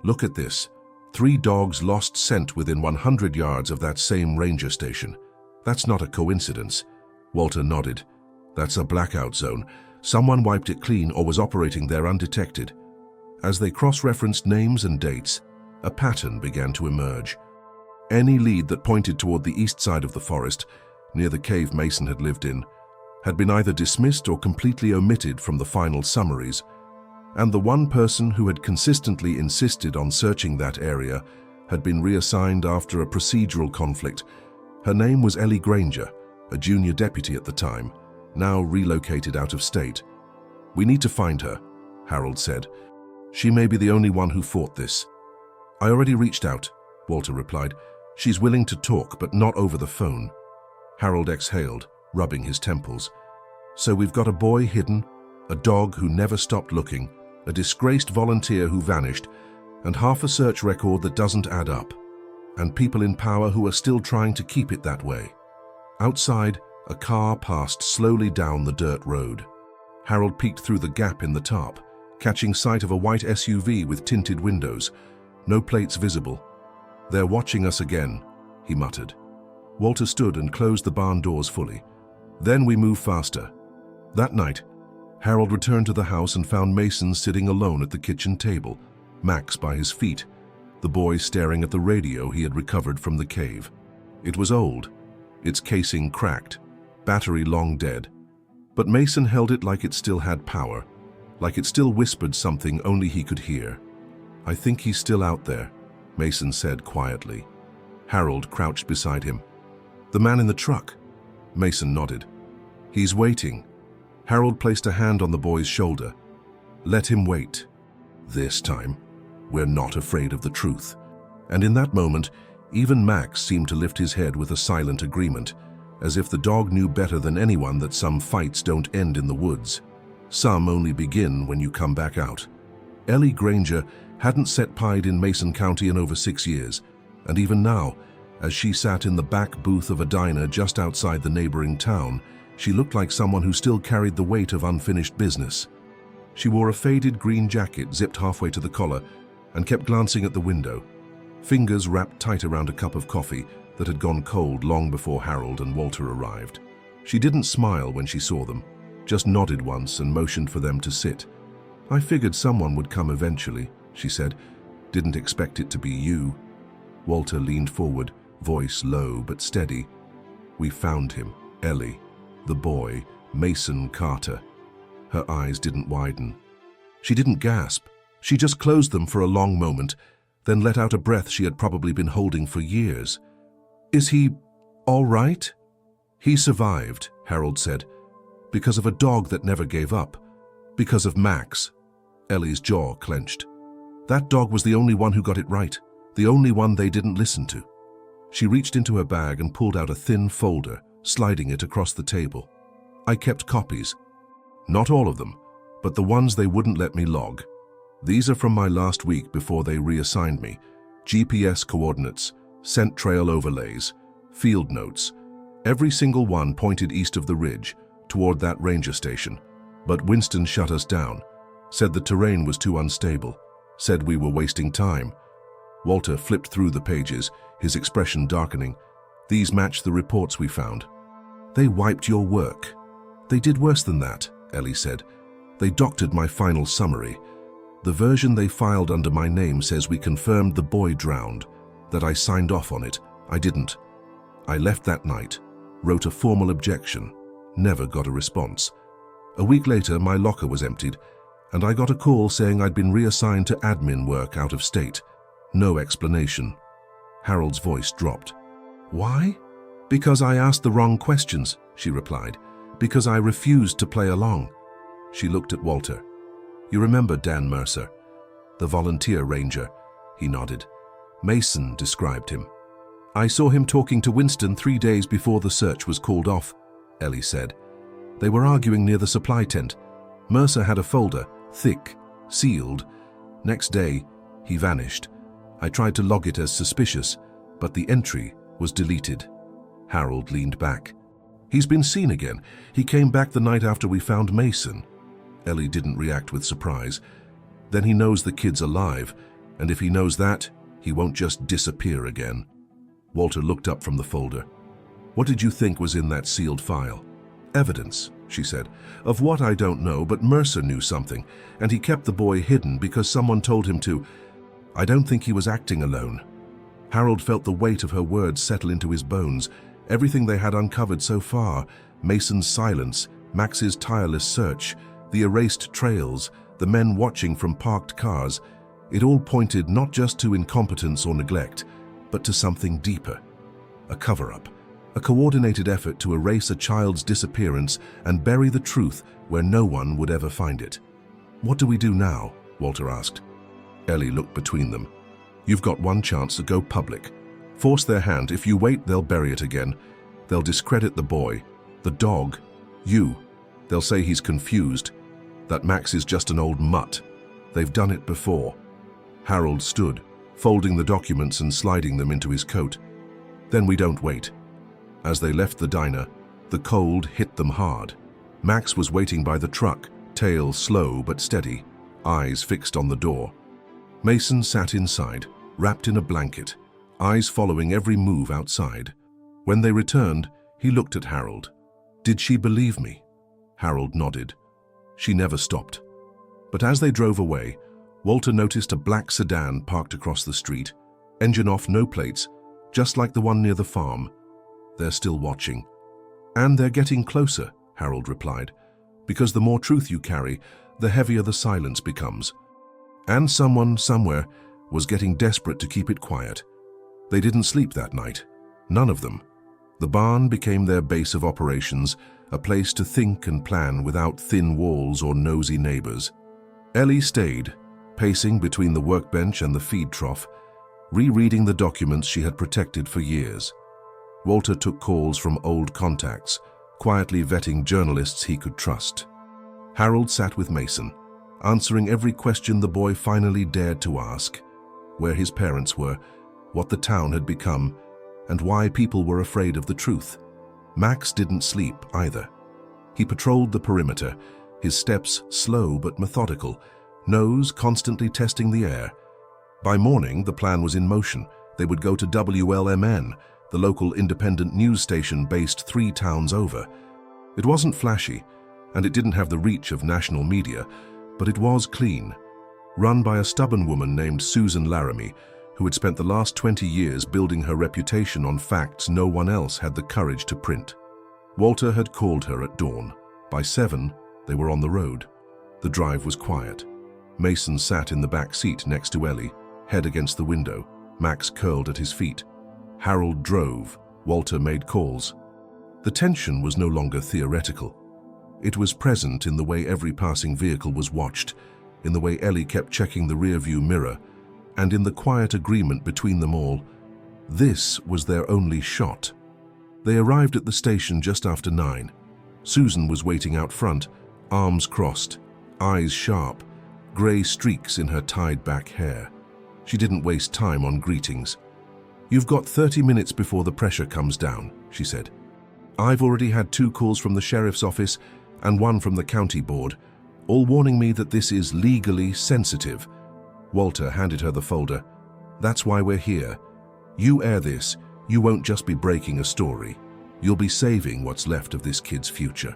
Speaker 1: "Look at this. 3 dogs lost scent within 100 yards of that same ranger station. That's not a coincidence." Walter nodded. "That's a blackout zone. Someone wiped it clean or was operating there undetected." As they cross-referenced names and dates, a pattern began to emerge. Any lead that pointed toward the east side of the forest, near the cave Mason had lived in, had been either dismissed or completely omitted from the final summaries. And the one person who had consistently insisted on searching that area had been reassigned after a procedural conflict. Her name was Ellie Granger, a junior deputy at the time, now relocated out of state. "We need to find her," Harold said. "She may be the only one who fought this." "I already reached out," Walter replied. "She's willing to talk, but not over the phone." Harold exhaled, rubbing his temples. "So we've got a boy hidden, a dog who never stopped looking, a disgraced volunteer who vanished, and half a search record that doesn't add up, and people in power who are still trying to keep it that way." Outside, a car passed slowly down the dirt road. Harold peeked through the gap in the tarp, catching sight of a white SUV with tinted windows. No plates visible. "They're watching us again," he muttered. Walter stood and closed the barn doors fully. "Then we move faster." That night, Harold returned to the house and found Mason sitting alone at the kitchen table, Max by his feet, the boy staring at the radio he had recovered from the cave. It was old, its casing cracked, battery long dead. But Mason held it like it still had power, like it still whispered something only he could hear. "I think he's still out there," Mason said quietly. Harold crouched beside him. "The man in the truck?" Mason nodded. "He's waiting." Harold placed a hand on the boy's shoulder. "Let him wait. This time, we're not afraid of the truth." And in that moment, even Max seemed to lift his head with a silent agreement, as if the dog knew better than anyone that some fights don't end in the woods. Some only begin when you come back out. Ellie Granger hadn't set pied in Mason County in over 6 years, and even now, as she sat in the back booth of a diner just outside the neighboring town, She looked like someone who still carried the weight of unfinished business. She wore a faded green jacket zipped halfway to the collar and kept glancing at the window, fingers wrapped tight around a cup of coffee that had gone cold long before Harold and Walter arrived. She didn't smile when she saw them, just nodded once and motioned for them to sit. "I figured someone would come eventually," she said. "Didn't expect it to be you." Walter leaned forward, voice low but steady. "We found him, Ellie, the boy, Mason Carter." Her eyes didn't widen. She didn't gasp. She just closed them for a long moment, then let out a breath she had probably been holding for years. "Is he all right?" "He survived," Harold said, "because of a dog that never gave up. Because of Max." Ellie's jaw clenched. That dog was the only one who got it right, the only one they didn't listen to. She reached into her bag and pulled out a thin folder, sliding it across the table. "I kept copies. Not all of them, but the ones they wouldn't let me log. These are from my last week before they reassigned me. GPS coordinates, scent trail overlays, field notes. Every single one pointed east of the ridge, toward that ranger station. But Winston shut us down, said the terrain was too unstable, said we were wasting time." Walter flipped through the pages, his expression darkening. "These match the reports we found." "They wiped your work." "They did worse than that," Ellie said. "They doctored my final summary. The version they filed under my name says we confirmed the boy drowned, that I signed off on it. I didn't. I left that night, wrote a formal objection, never got a response. A week later, my locker was emptied, and I got a call saying I'd been reassigned to admin work out of state. No explanation." Harold's voice dropped. "Why?" "Because I asked the wrong questions," she replied. "Because I refused to play along." She looked at Walter. "You remember Dan Mercer, the volunteer ranger?" He nodded. "Mason described him." "I saw him talking to Winston 3 days before the search was called off," Ellie said. "They were arguing near the supply tent. Mercer had a folder, thick, sealed. Next day, he vanished. I tried to log it as suspicious, but the entry was deleted." Harold leaned back. "He's been seen again. He came back the night after we found Mason." Ellie didn't react with surprise. "Then he knows the kid's alive, and if he knows that, he won't just disappear again." Walter looked up from the folder. "What did you think was in that sealed file?" "Evidence," she said. "Of what I don't know, but Mercer knew something, and he kept the boy hidden because someone told him to. I don't think he was acting alone." Harold felt the weight of her words settle into his bones. Everything they had uncovered so far, Mason's silence, Max's tireless search, the erased trails, the men watching from parked cars, it all pointed not just to incompetence or neglect, but to something deeper. A cover-up, a coordinated effort to erase a child's disappearance and bury the truth where no one would ever find it. "What do we do now?" Walter asked. Ellie looked between them. "You've got one chance to go public. Force their hand. If you wait, they'll bury it again. They'll discredit the boy, the dog, you. They'll say he's confused, that Max is just an old mutt. They've done it before." Harold stood, folding the documents and sliding them into his coat. "Then we don't wait." As they left the diner, the cold hit them hard. Max was waiting by the truck, tail slow but steady, eyes fixed on the door. Mason sat inside, wrapped in a blanket, eyes following every move outside. When they returned, he looked at Harold. "Did she believe me?" Harold nodded. She never stopped. But as they drove away, Walter noticed a black sedan parked across the street, engine off, no plates, just like the one near the farm. "They're still watching." "And they're getting closer," Harold replied, "because the more truth you carry, the heavier the silence becomes." And someone, somewhere, was getting desperate to keep it quiet. They didn't sleep that night. None of them. The barn became their base of operations, a place to think and plan without thin walls or nosy neighbors. Ellie stayed, pacing between the workbench and the feed trough, rereading the documents she had protected for years. Walter took calls from old contacts, quietly vetting journalists he could trust. Harold sat with Mason, answering every question the boy finally dared to ask: where his parents were, what the town had become, and why people were afraid of the truth. Max didn't sleep either. He patrolled the perimeter, his steps slow but methodical, nose constantly testing the air. By morning, the plan was in motion. They would go to WLMN, the local independent news station based 3 towns over. It wasn't flashy, and it didn't have the reach of national media, but it was clean. Run by a stubborn woman named Susan Laramie, who had spent the last 20 years building her reputation on facts no one else had the courage to print. Walter had called her at dawn. By 7, they were on the road. The drive was quiet. Mason sat in the back seat next to Ellie, head against the window, Max curled at his feet. Harold drove, Walter made calls. The tension was no longer theoretical. It was present in the way every passing vehicle was watched, in the way Ellie kept checking the rearview mirror, and in the quiet agreement between them all. This was their only shot. They arrived at the station just after 9. Susan was waiting out front, arms crossed, eyes sharp, grey streaks in her tied-back hair. She didn't waste time on greetings. "You've got 30 minutes before the pressure comes down," she said. "I've already had 2 calls from the sheriff's office and 1 from the county board, all warning me that this is legally sensitive." Walter handed her the folder. "That's why we're here. You air this, you won't just be breaking a story. You'll be saving what's left of this kid's future."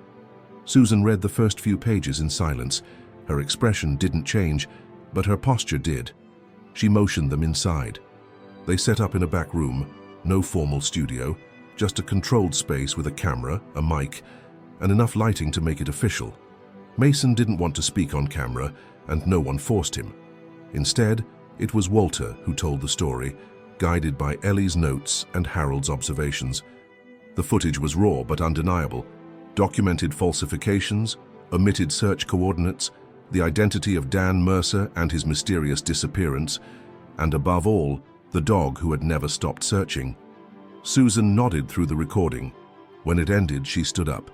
Speaker 1: Susan read the first few pages in silence. Her expression didn't change, but her posture did. She motioned them inside. They set up in a back room, no formal studio, just a controlled space with a camera, a mic, and enough lighting to make it official. Mason didn't want to speak on camera, and no one forced him. Instead, it was Walter who told the story, guided by Ellie's notes and Harold's observations. The footage was raw but undeniable, documented falsifications, omitted search coordinates, the identity of Dan Mercer and his mysterious disappearance, and above all, the dog who had never stopped searching. Susan nodded through the recording. When it ended, she stood up.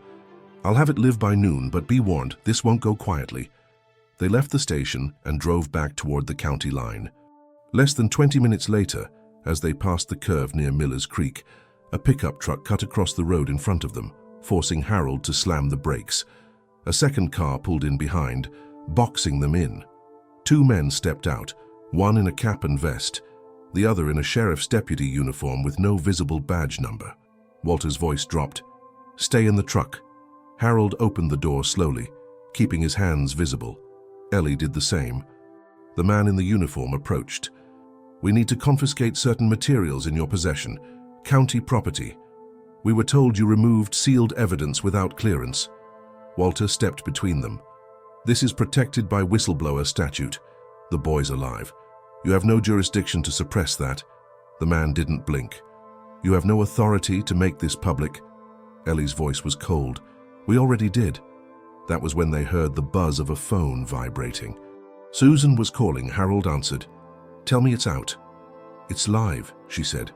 Speaker 1: "I'll have it live by noon, but be warned, this won't go quietly." They left the station and drove back toward the county line. Less than 20 minutes later, as they passed the curve near Miller's Creek, a pickup truck cut across the road in front of them, forcing Harold to slam the brakes. A second car pulled in behind, boxing them in. 2 men stepped out, one in a cap and vest, the other in a sheriff's deputy uniform with no visible badge number. Walter's voice dropped. "Stay in the truck." Harold opened the door slowly, keeping his hands visible. Ellie did the same. The man in the uniform approached. "We need to confiscate certain materials in your possession, county property. We were told you removed sealed evidence without clearance." Walter stepped between them. "This is protected by whistleblower statute. The boy's alive. You have no jurisdiction to suppress that." The man didn't blink. "You have no authority to make this public." Ellie's voice was cold. "We already did." That was when they heard the buzz of a phone vibrating. Susan was calling. Harold answered. "Tell me it's out." "It's live," she said.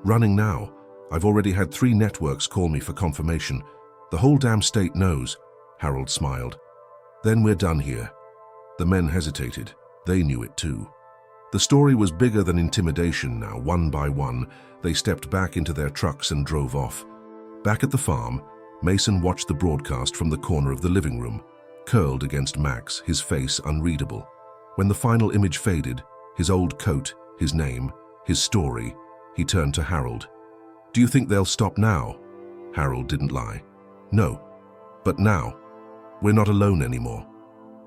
Speaker 1: "Running now. I've already had 3 networks call me for confirmation. The whole damn state knows." Harold smiled. "Then we're done here." The men hesitated. They knew it too. The story was bigger than intimidation now. One by one, they stepped back into their trucks and drove off. Back at the farm, Mason watched the broadcast from the corner of the living room, curled against Max, his face unreadable. When the final image faded, his old coat, his name, his story, he turned to Harold. "Do you think they'll stop now?" Harold didn't lie. "No. But now, we're not alone anymore.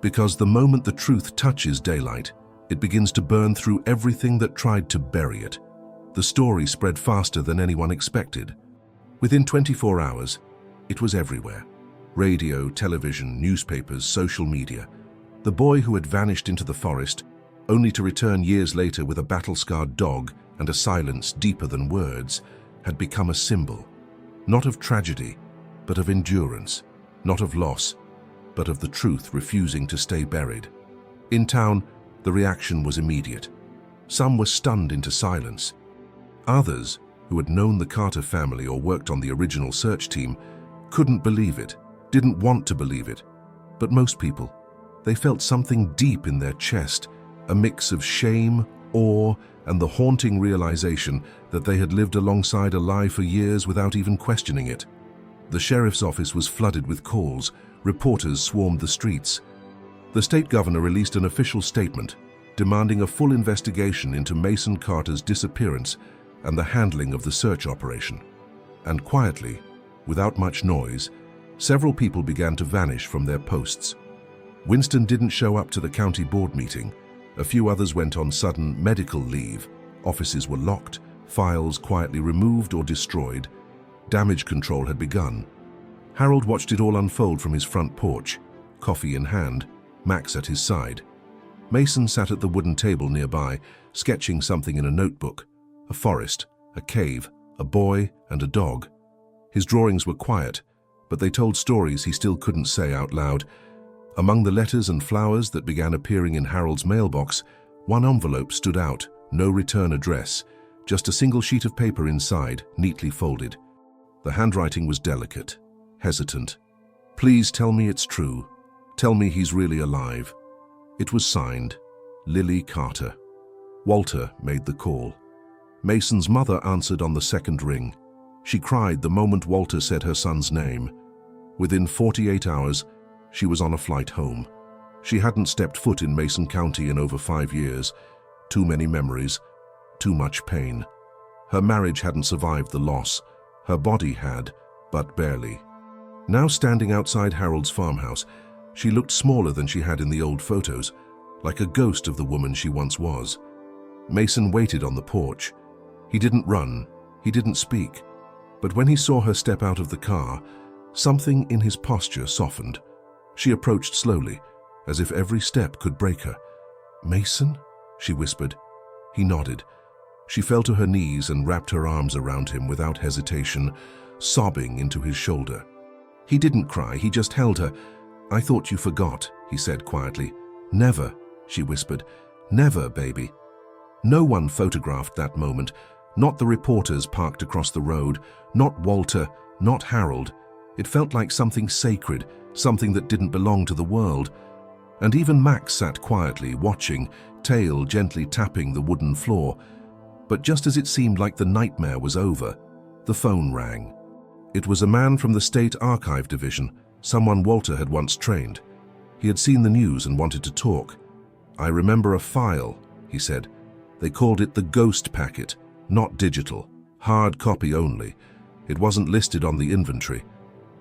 Speaker 1: Because the moment the truth touches daylight, it begins to burn through everything that tried to bury it." The story spread faster than anyone expected. Within 24 hours, it was everywhere. Radio, television, newspapers, social media. The boy who had vanished into the forest, only to return years later with a battle-scarred dog and a silence deeper than words, had become a symbol, not of tragedy, but of endurance, not of loss, but of the truth refusing to stay buried. In town, the reaction was immediate. Some were stunned into silence. Others, who had known the Carter family or worked on the original search team, couldn't believe it, didn't want to believe it. But most people, they felt something deep in their chest, a mix of shame, awe, and the haunting realization that they had lived alongside a lie for years without even questioning it. The sheriff's office was flooded with calls. Reporters swarmed the streets. The state governor released an official statement demanding a full investigation into Mason Carter's disappearance and the handling of the search operation. And quietly, without much noise, several people began to vanish from their posts. Winston didn't show up to the county board meeting. A few others went on sudden medical leave. Offices were locked, files quietly removed or destroyed. Damage control had begun. Harold watched it all unfold from his front porch, coffee in hand, Max at his side. Mason sat at the wooden table nearby, sketching something in a notebook. A forest, a cave, a boy, and a dog. His drawings were quiet, but they told stories he still couldn't say out loud. Among the letters and flowers that began appearing in Harold's mailbox, one envelope stood out, no return address, just a single sheet of paper inside, neatly folded. The handwriting was delicate, hesitant. "Please tell me it's true. Tell me he's really alive." It was signed, Lily Carter. Walter made the call. Mason's mother answered on the second ring. She cried the moment Walter said her son's name. Within 48 hours, she was on a flight home. She hadn't stepped foot in Mason County in over 5 years. Too many memories, too much pain. Her marriage hadn't survived the loss. Her body had, but barely. Now standing outside Harold's farmhouse, she looked smaller than she had in the old photos, like a ghost of the woman she once was. Mason waited on the porch. He didn't run, he didn't speak. But when he saw her step out of the car, something in his posture softened. She approached slowly, as if every step could break her. "Mason?" she whispered. He nodded. She fell to her knees and wrapped her arms around him without hesitation, sobbing into his shoulder. He didn't cry, he just held her. "I thought you forgot," he said quietly. "Never," she whispered. "Never, baby." No one photographed that moment. Not the reporters parked across the road, not Walter, not Harold. It felt like something sacred, something that didn't belong to the world. And even Max sat quietly, watching, tail gently tapping the wooden floor. But just as it seemed like the nightmare was over, the phone rang. It was a man from the State Archive Division, someone Walter had once trained. He had seen the news and wanted to talk. "I remember a file," he said. "They called it the ghost packet, not digital, hard copy only. It wasn't listed on the inventory.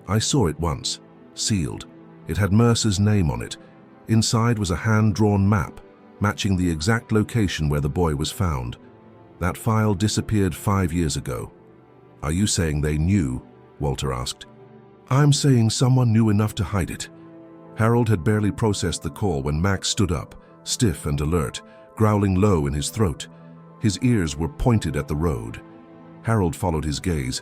Speaker 1: I saw it once, sealed. It had Mercer's name on it. Inside was a hand-drawn map, matching the exact location where the boy was found. That file disappeared 5 years ago." "Are you saying they knew?" Walter asked. "I'm saying someone knew enough to hide it." Harold had barely processed the call when Max stood up, stiff and alert, growling low in his throat. His ears were pointed at the road. Harold followed his gaze.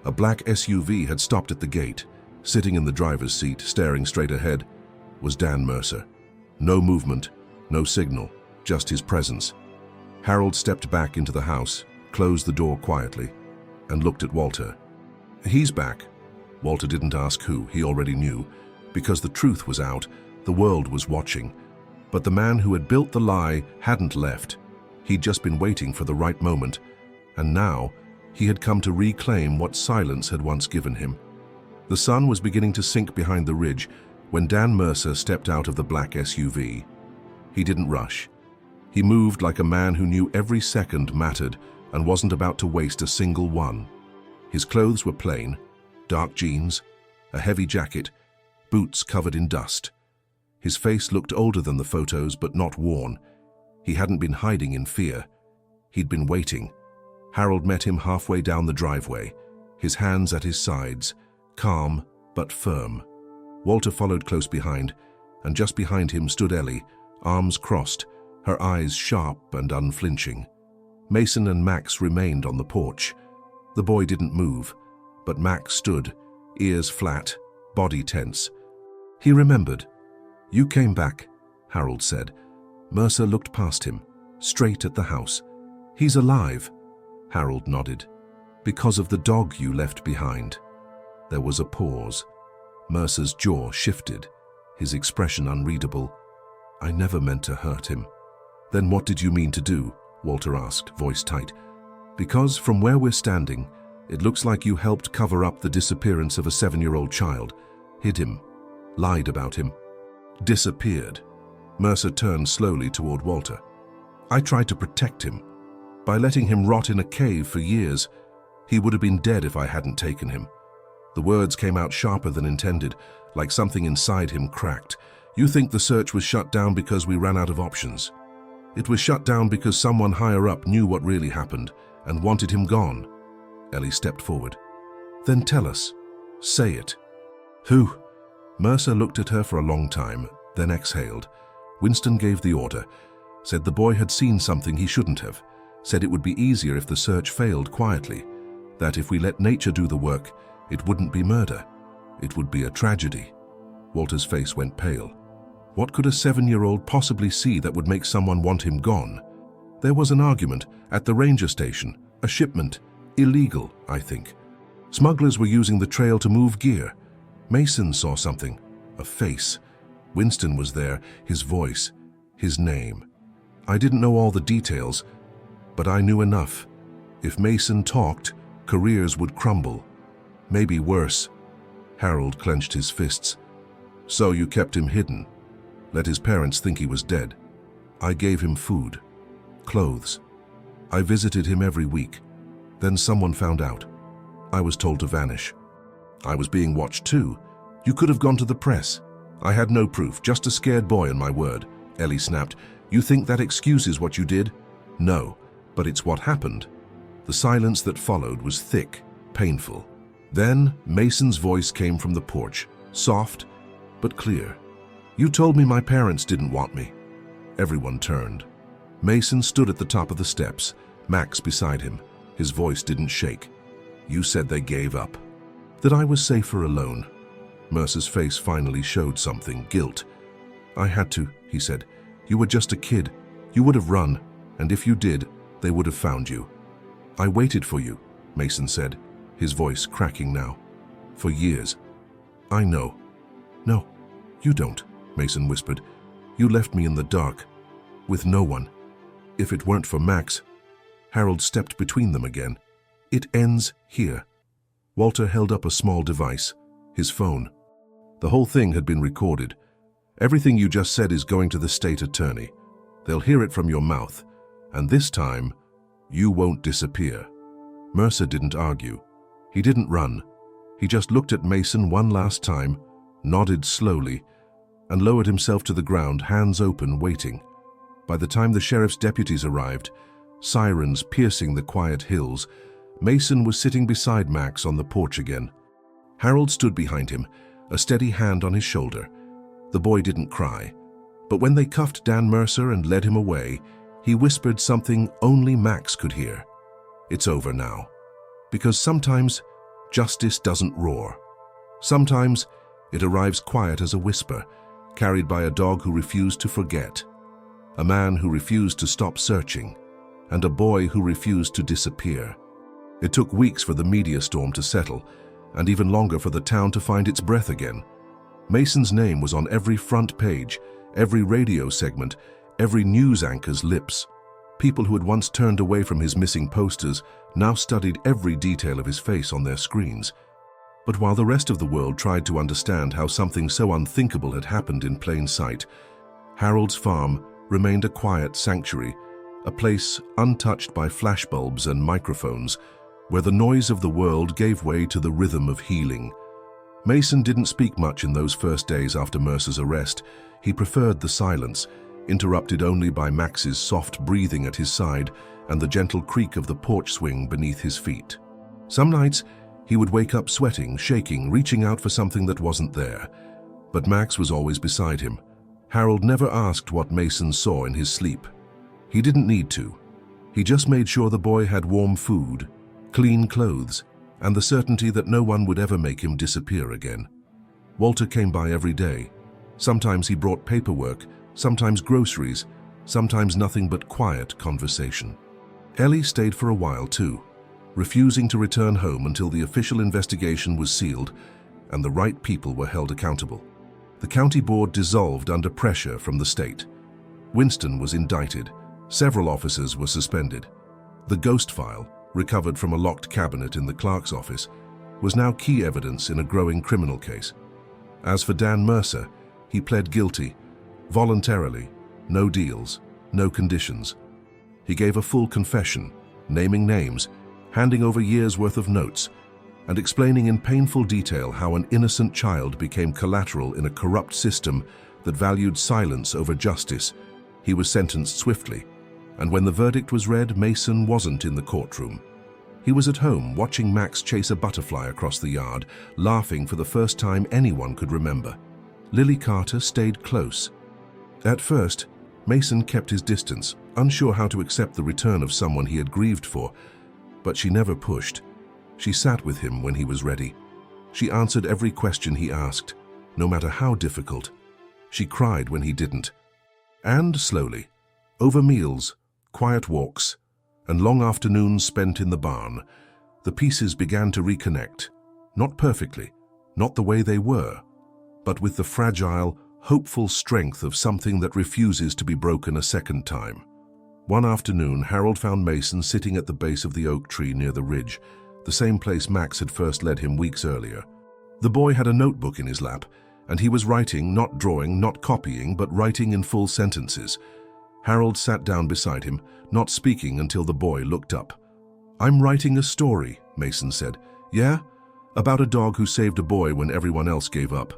Speaker 1: A black SUV had stopped at the gate. Sitting in the driver's seat, staring straight ahead, was Dan Mercer. No movement, no signal, just his presence. Harold stepped back into the house, closed the door quietly, and looked at Walter. "He's back." Walter didn't ask who, he already knew. Because the truth was out, the world was watching. But the man who had built the lie hadn't left. He'd just been waiting for the right moment, and now he had come to reclaim what silence had once given him. The sun was beginning to sink behind the ridge when Dan Mercer stepped out of the black SUV. He didn't rush. He moved like a man who knew every second mattered and wasn't about to waste a single one. His clothes were plain, dark jeans, a heavy jacket, boots covered in dust. His face looked older than the photos, but not worn. He hadn't been hiding in fear. He'd been waiting. Harold met him halfway down the driveway, his hands at his sides, calm but firm. Walter followed close behind, and just behind him stood Ellie, arms crossed, her eyes sharp and unflinching. Mason and Max remained on the porch. The boy didn't move, but Max stood, ears flat, body tense. He remembered. "You came back," Harold said. Mercer looked past him, straight at the house. "He's alive." Harold nodded. "Because of the dog you left behind." There was a pause. Mercer's jaw shifted, his expression unreadable. "I never meant to hurt him." "Then what did you mean to do?" Walter asked, voice tight. "Because from where we're standing, It looks like you helped cover up the disappearance of a 7-year-old child, hid him, lied about him. Disappeared. Mercer turned slowly toward Walter. I tried to protect him. By letting him rot in a cave for years, he would have been dead if I hadn't taken him. The words came out sharper than intended, like something inside him cracked. You think the search was shut down because we ran out of options. It was shut down because someone higher up knew what really happened and wanted him gone. Ellie stepped forward. Then tell us. Say it. Who? Mercer looked at her for a long time, then exhaled. Winston gave the order, said the boy had seen something he shouldn't have, said it would be easier if the search failed quietly, that if we let nature do the work, it wouldn't be murder. It would be a tragedy. Walter's face went pale. What could a 7-year-old possibly see that would make someone want him gone? There was an argument at the ranger station, a shipment, illegal, I think. Smugglers were using the trail to move gear. Mason saw something, a face. Winston was there, his voice, his name. I didn't know all the details, but I knew enough. If Mason talked, careers would crumble. Maybe worse. Harold clenched his fists. So you kept him hidden. Let his parents think he was dead. I gave him food, clothes. I visited him every week. Then someone found out. I was told to vanish. I was being watched too. You could have gone to the press. I had no proof, just a scared boy and my word. Ellie snapped. You think that excuses what you did? No, but it's what happened. The silence that followed was thick, painful. Then Mason's voice came from the porch, soft but clear. You told me my parents didn't want me. Everyone turned. Mason stood at the top of the steps, Max beside him. His voice didn't shake. You said they gave up. That I was safer alone. Mercer's face finally showed something, guilt. I had to, he said. You were just a kid. You would have run, and if you did, they would have found you. I waited for you, Mason said, his voice cracking now. For years. I know. No, you don't, Mason whispered. You left me in the dark, with no one. If it weren't for Max. Harold stepped between them again. It ends here. Walter held up a small device, his phone. The whole thing had been recorded. Everything you just said is going to the state attorney. They'll hear it from your mouth, and this time, you won't disappear. Mercer didn't argue. He didn't run. He just looked at Mason one last time, nodded slowly, and lowered himself to the ground, hands open, waiting. By the time the sheriff's deputies arrived, sirens piercing the quiet hills, Mason was sitting beside Max on the porch again. Harold stood behind him, a steady hand on his shoulder. The boy didn't cry, but when they cuffed Dan Mercer and led him away, he whispered something only Max could hear. It's over now. Because sometimes justice doesn't roar. Sometimes it arrives quiet as a whisper, carried by a dog who refused to forget, a man who refused to stop searching, and a boy who refused to disappear. It took weeks for the media storm to settle, and even longer for the town to find its breath again. Mason's name was on every front page, every radio segment, every news anchor's lips. People who had once turned away from his missing posters now studied every detail of his face on their screens. But while the rest of the world tried to understand how something so unthinkable had happened in plain sight, Harold's farm remained a quiet sanctuary, a place untouched by flashbulbs and microphones, where the noise of the world gave way to the rhythm of healing. Mason didn't speak much in those first days after Mercer's arrest. He preferred the silence, interrupted only by Max's soft breathing at his side and the gentle creak of the porch swing beneath his feet. Some nights, he would wake up sweating, shaking, reaching out for something that wasn't there. But Max was always beside him. Harold never asked what Mason saw in his sleep. He didn't need to. He just made sure the boy had warm food, clean clothes, and the certainty that no one would ever make him disappear again. Walter came by every day. Sometimes he brought paperwork, sometimes groceries, sometimes nothing but quiet conversation. Ellie stayed for a while too, refusing to return home until the official investigation was sealed and the right people were held accountable. The county board dissolved under pressure from the state. Winston was indicted. Several officers were suspended. The ghost file, recovered from a locked cabinet in the clerk's office, was now key evidence in a growing criminal case. As for Dan Mercer, he pled guilty, voluntarily, no deals, no conditions. He gave a full confession, naming names, handing over years' worth of notes, and explaining in painful detail how an innocent child became collateral in a corrupt system that valued silence over justice. He was sentenced swiftly, and when the verdict was read, Mason wasn't in the courtroom. He was at home watching Max chase a butterfly across the yard, laughing for the first time anyone could remember. Lily Carter stayed close. At first, Mason kept his distance, unsure how to accept the return of someone he had grieved for, but she never pushed. She sat with him when he was ready. She answered every question he asked, no matter how difficult. She cried when he didn't. And slowly, over meals, quiet walks, and long afternoons spent in the barn, the pieces began to reconnect, not perfectly, not the way they were, but with the fragile, hopeful strength of something that refuses to be broken a second time. One afternoon, Harold found Mason sitting at the base of the oak tree near the ridge, the same place Max had first led him weeks earlier. The boy had a notebook in his lap, and he was writing, not drawing, not copying, but writing in full sentences. Harold sat down beside him, not speaking until the boy looked up. "I'm writing a story," Mason said. "Yeah? About a dog who saved a boy when everyone else gave up."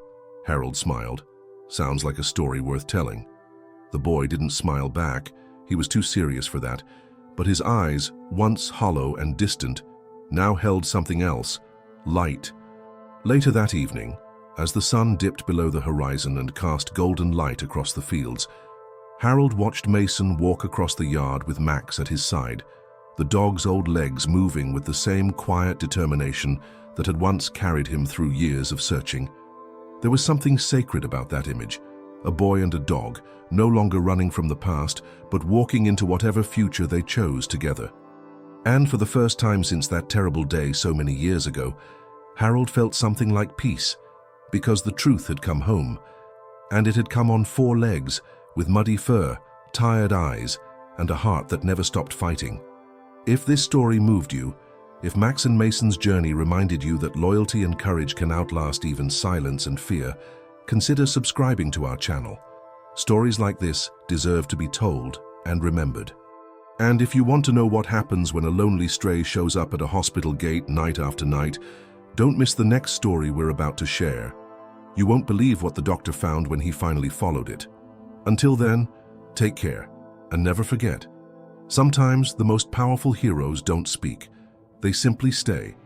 Speaker 1: Harold smiled. "Sounds like a story worth telling." The boy didn't smile back. He was too serious for that. But his eyes, once hollow and distant, now held something else, light. Later that evening, as the sun dipped below the horizon and cast golden light across the fields, Harold watched Mason walk across the yard with Max at his side, the dog's old legs moving with the same quiet determination that had once carried him through years of searching. There was something sacred about that image, a boy and a dog, no longer running from the past, but walking into whatever future they chose together. And for the first time since that terrible day so many years ago, Harold felt something like peace, because the truth had come home, and it had come on 4 legs, with muddy fur, tired eyes, and a heart that never stopped fighting. If this story moved you, if Max and Mason's journey reminded you that loyalty and courage can outlast even silence and fear, consider subscribing to our channel. Stories like this deserve to be told and remembered. And if you want to know what happens when a lonely stray shows up at a hospital gate night after night, don't miss the next story we're about to share. You won't believe what the doctor found when he finally followed it. Until then, take care, and never forget, sometimes the most powerful heroes don't speak. They simply stay,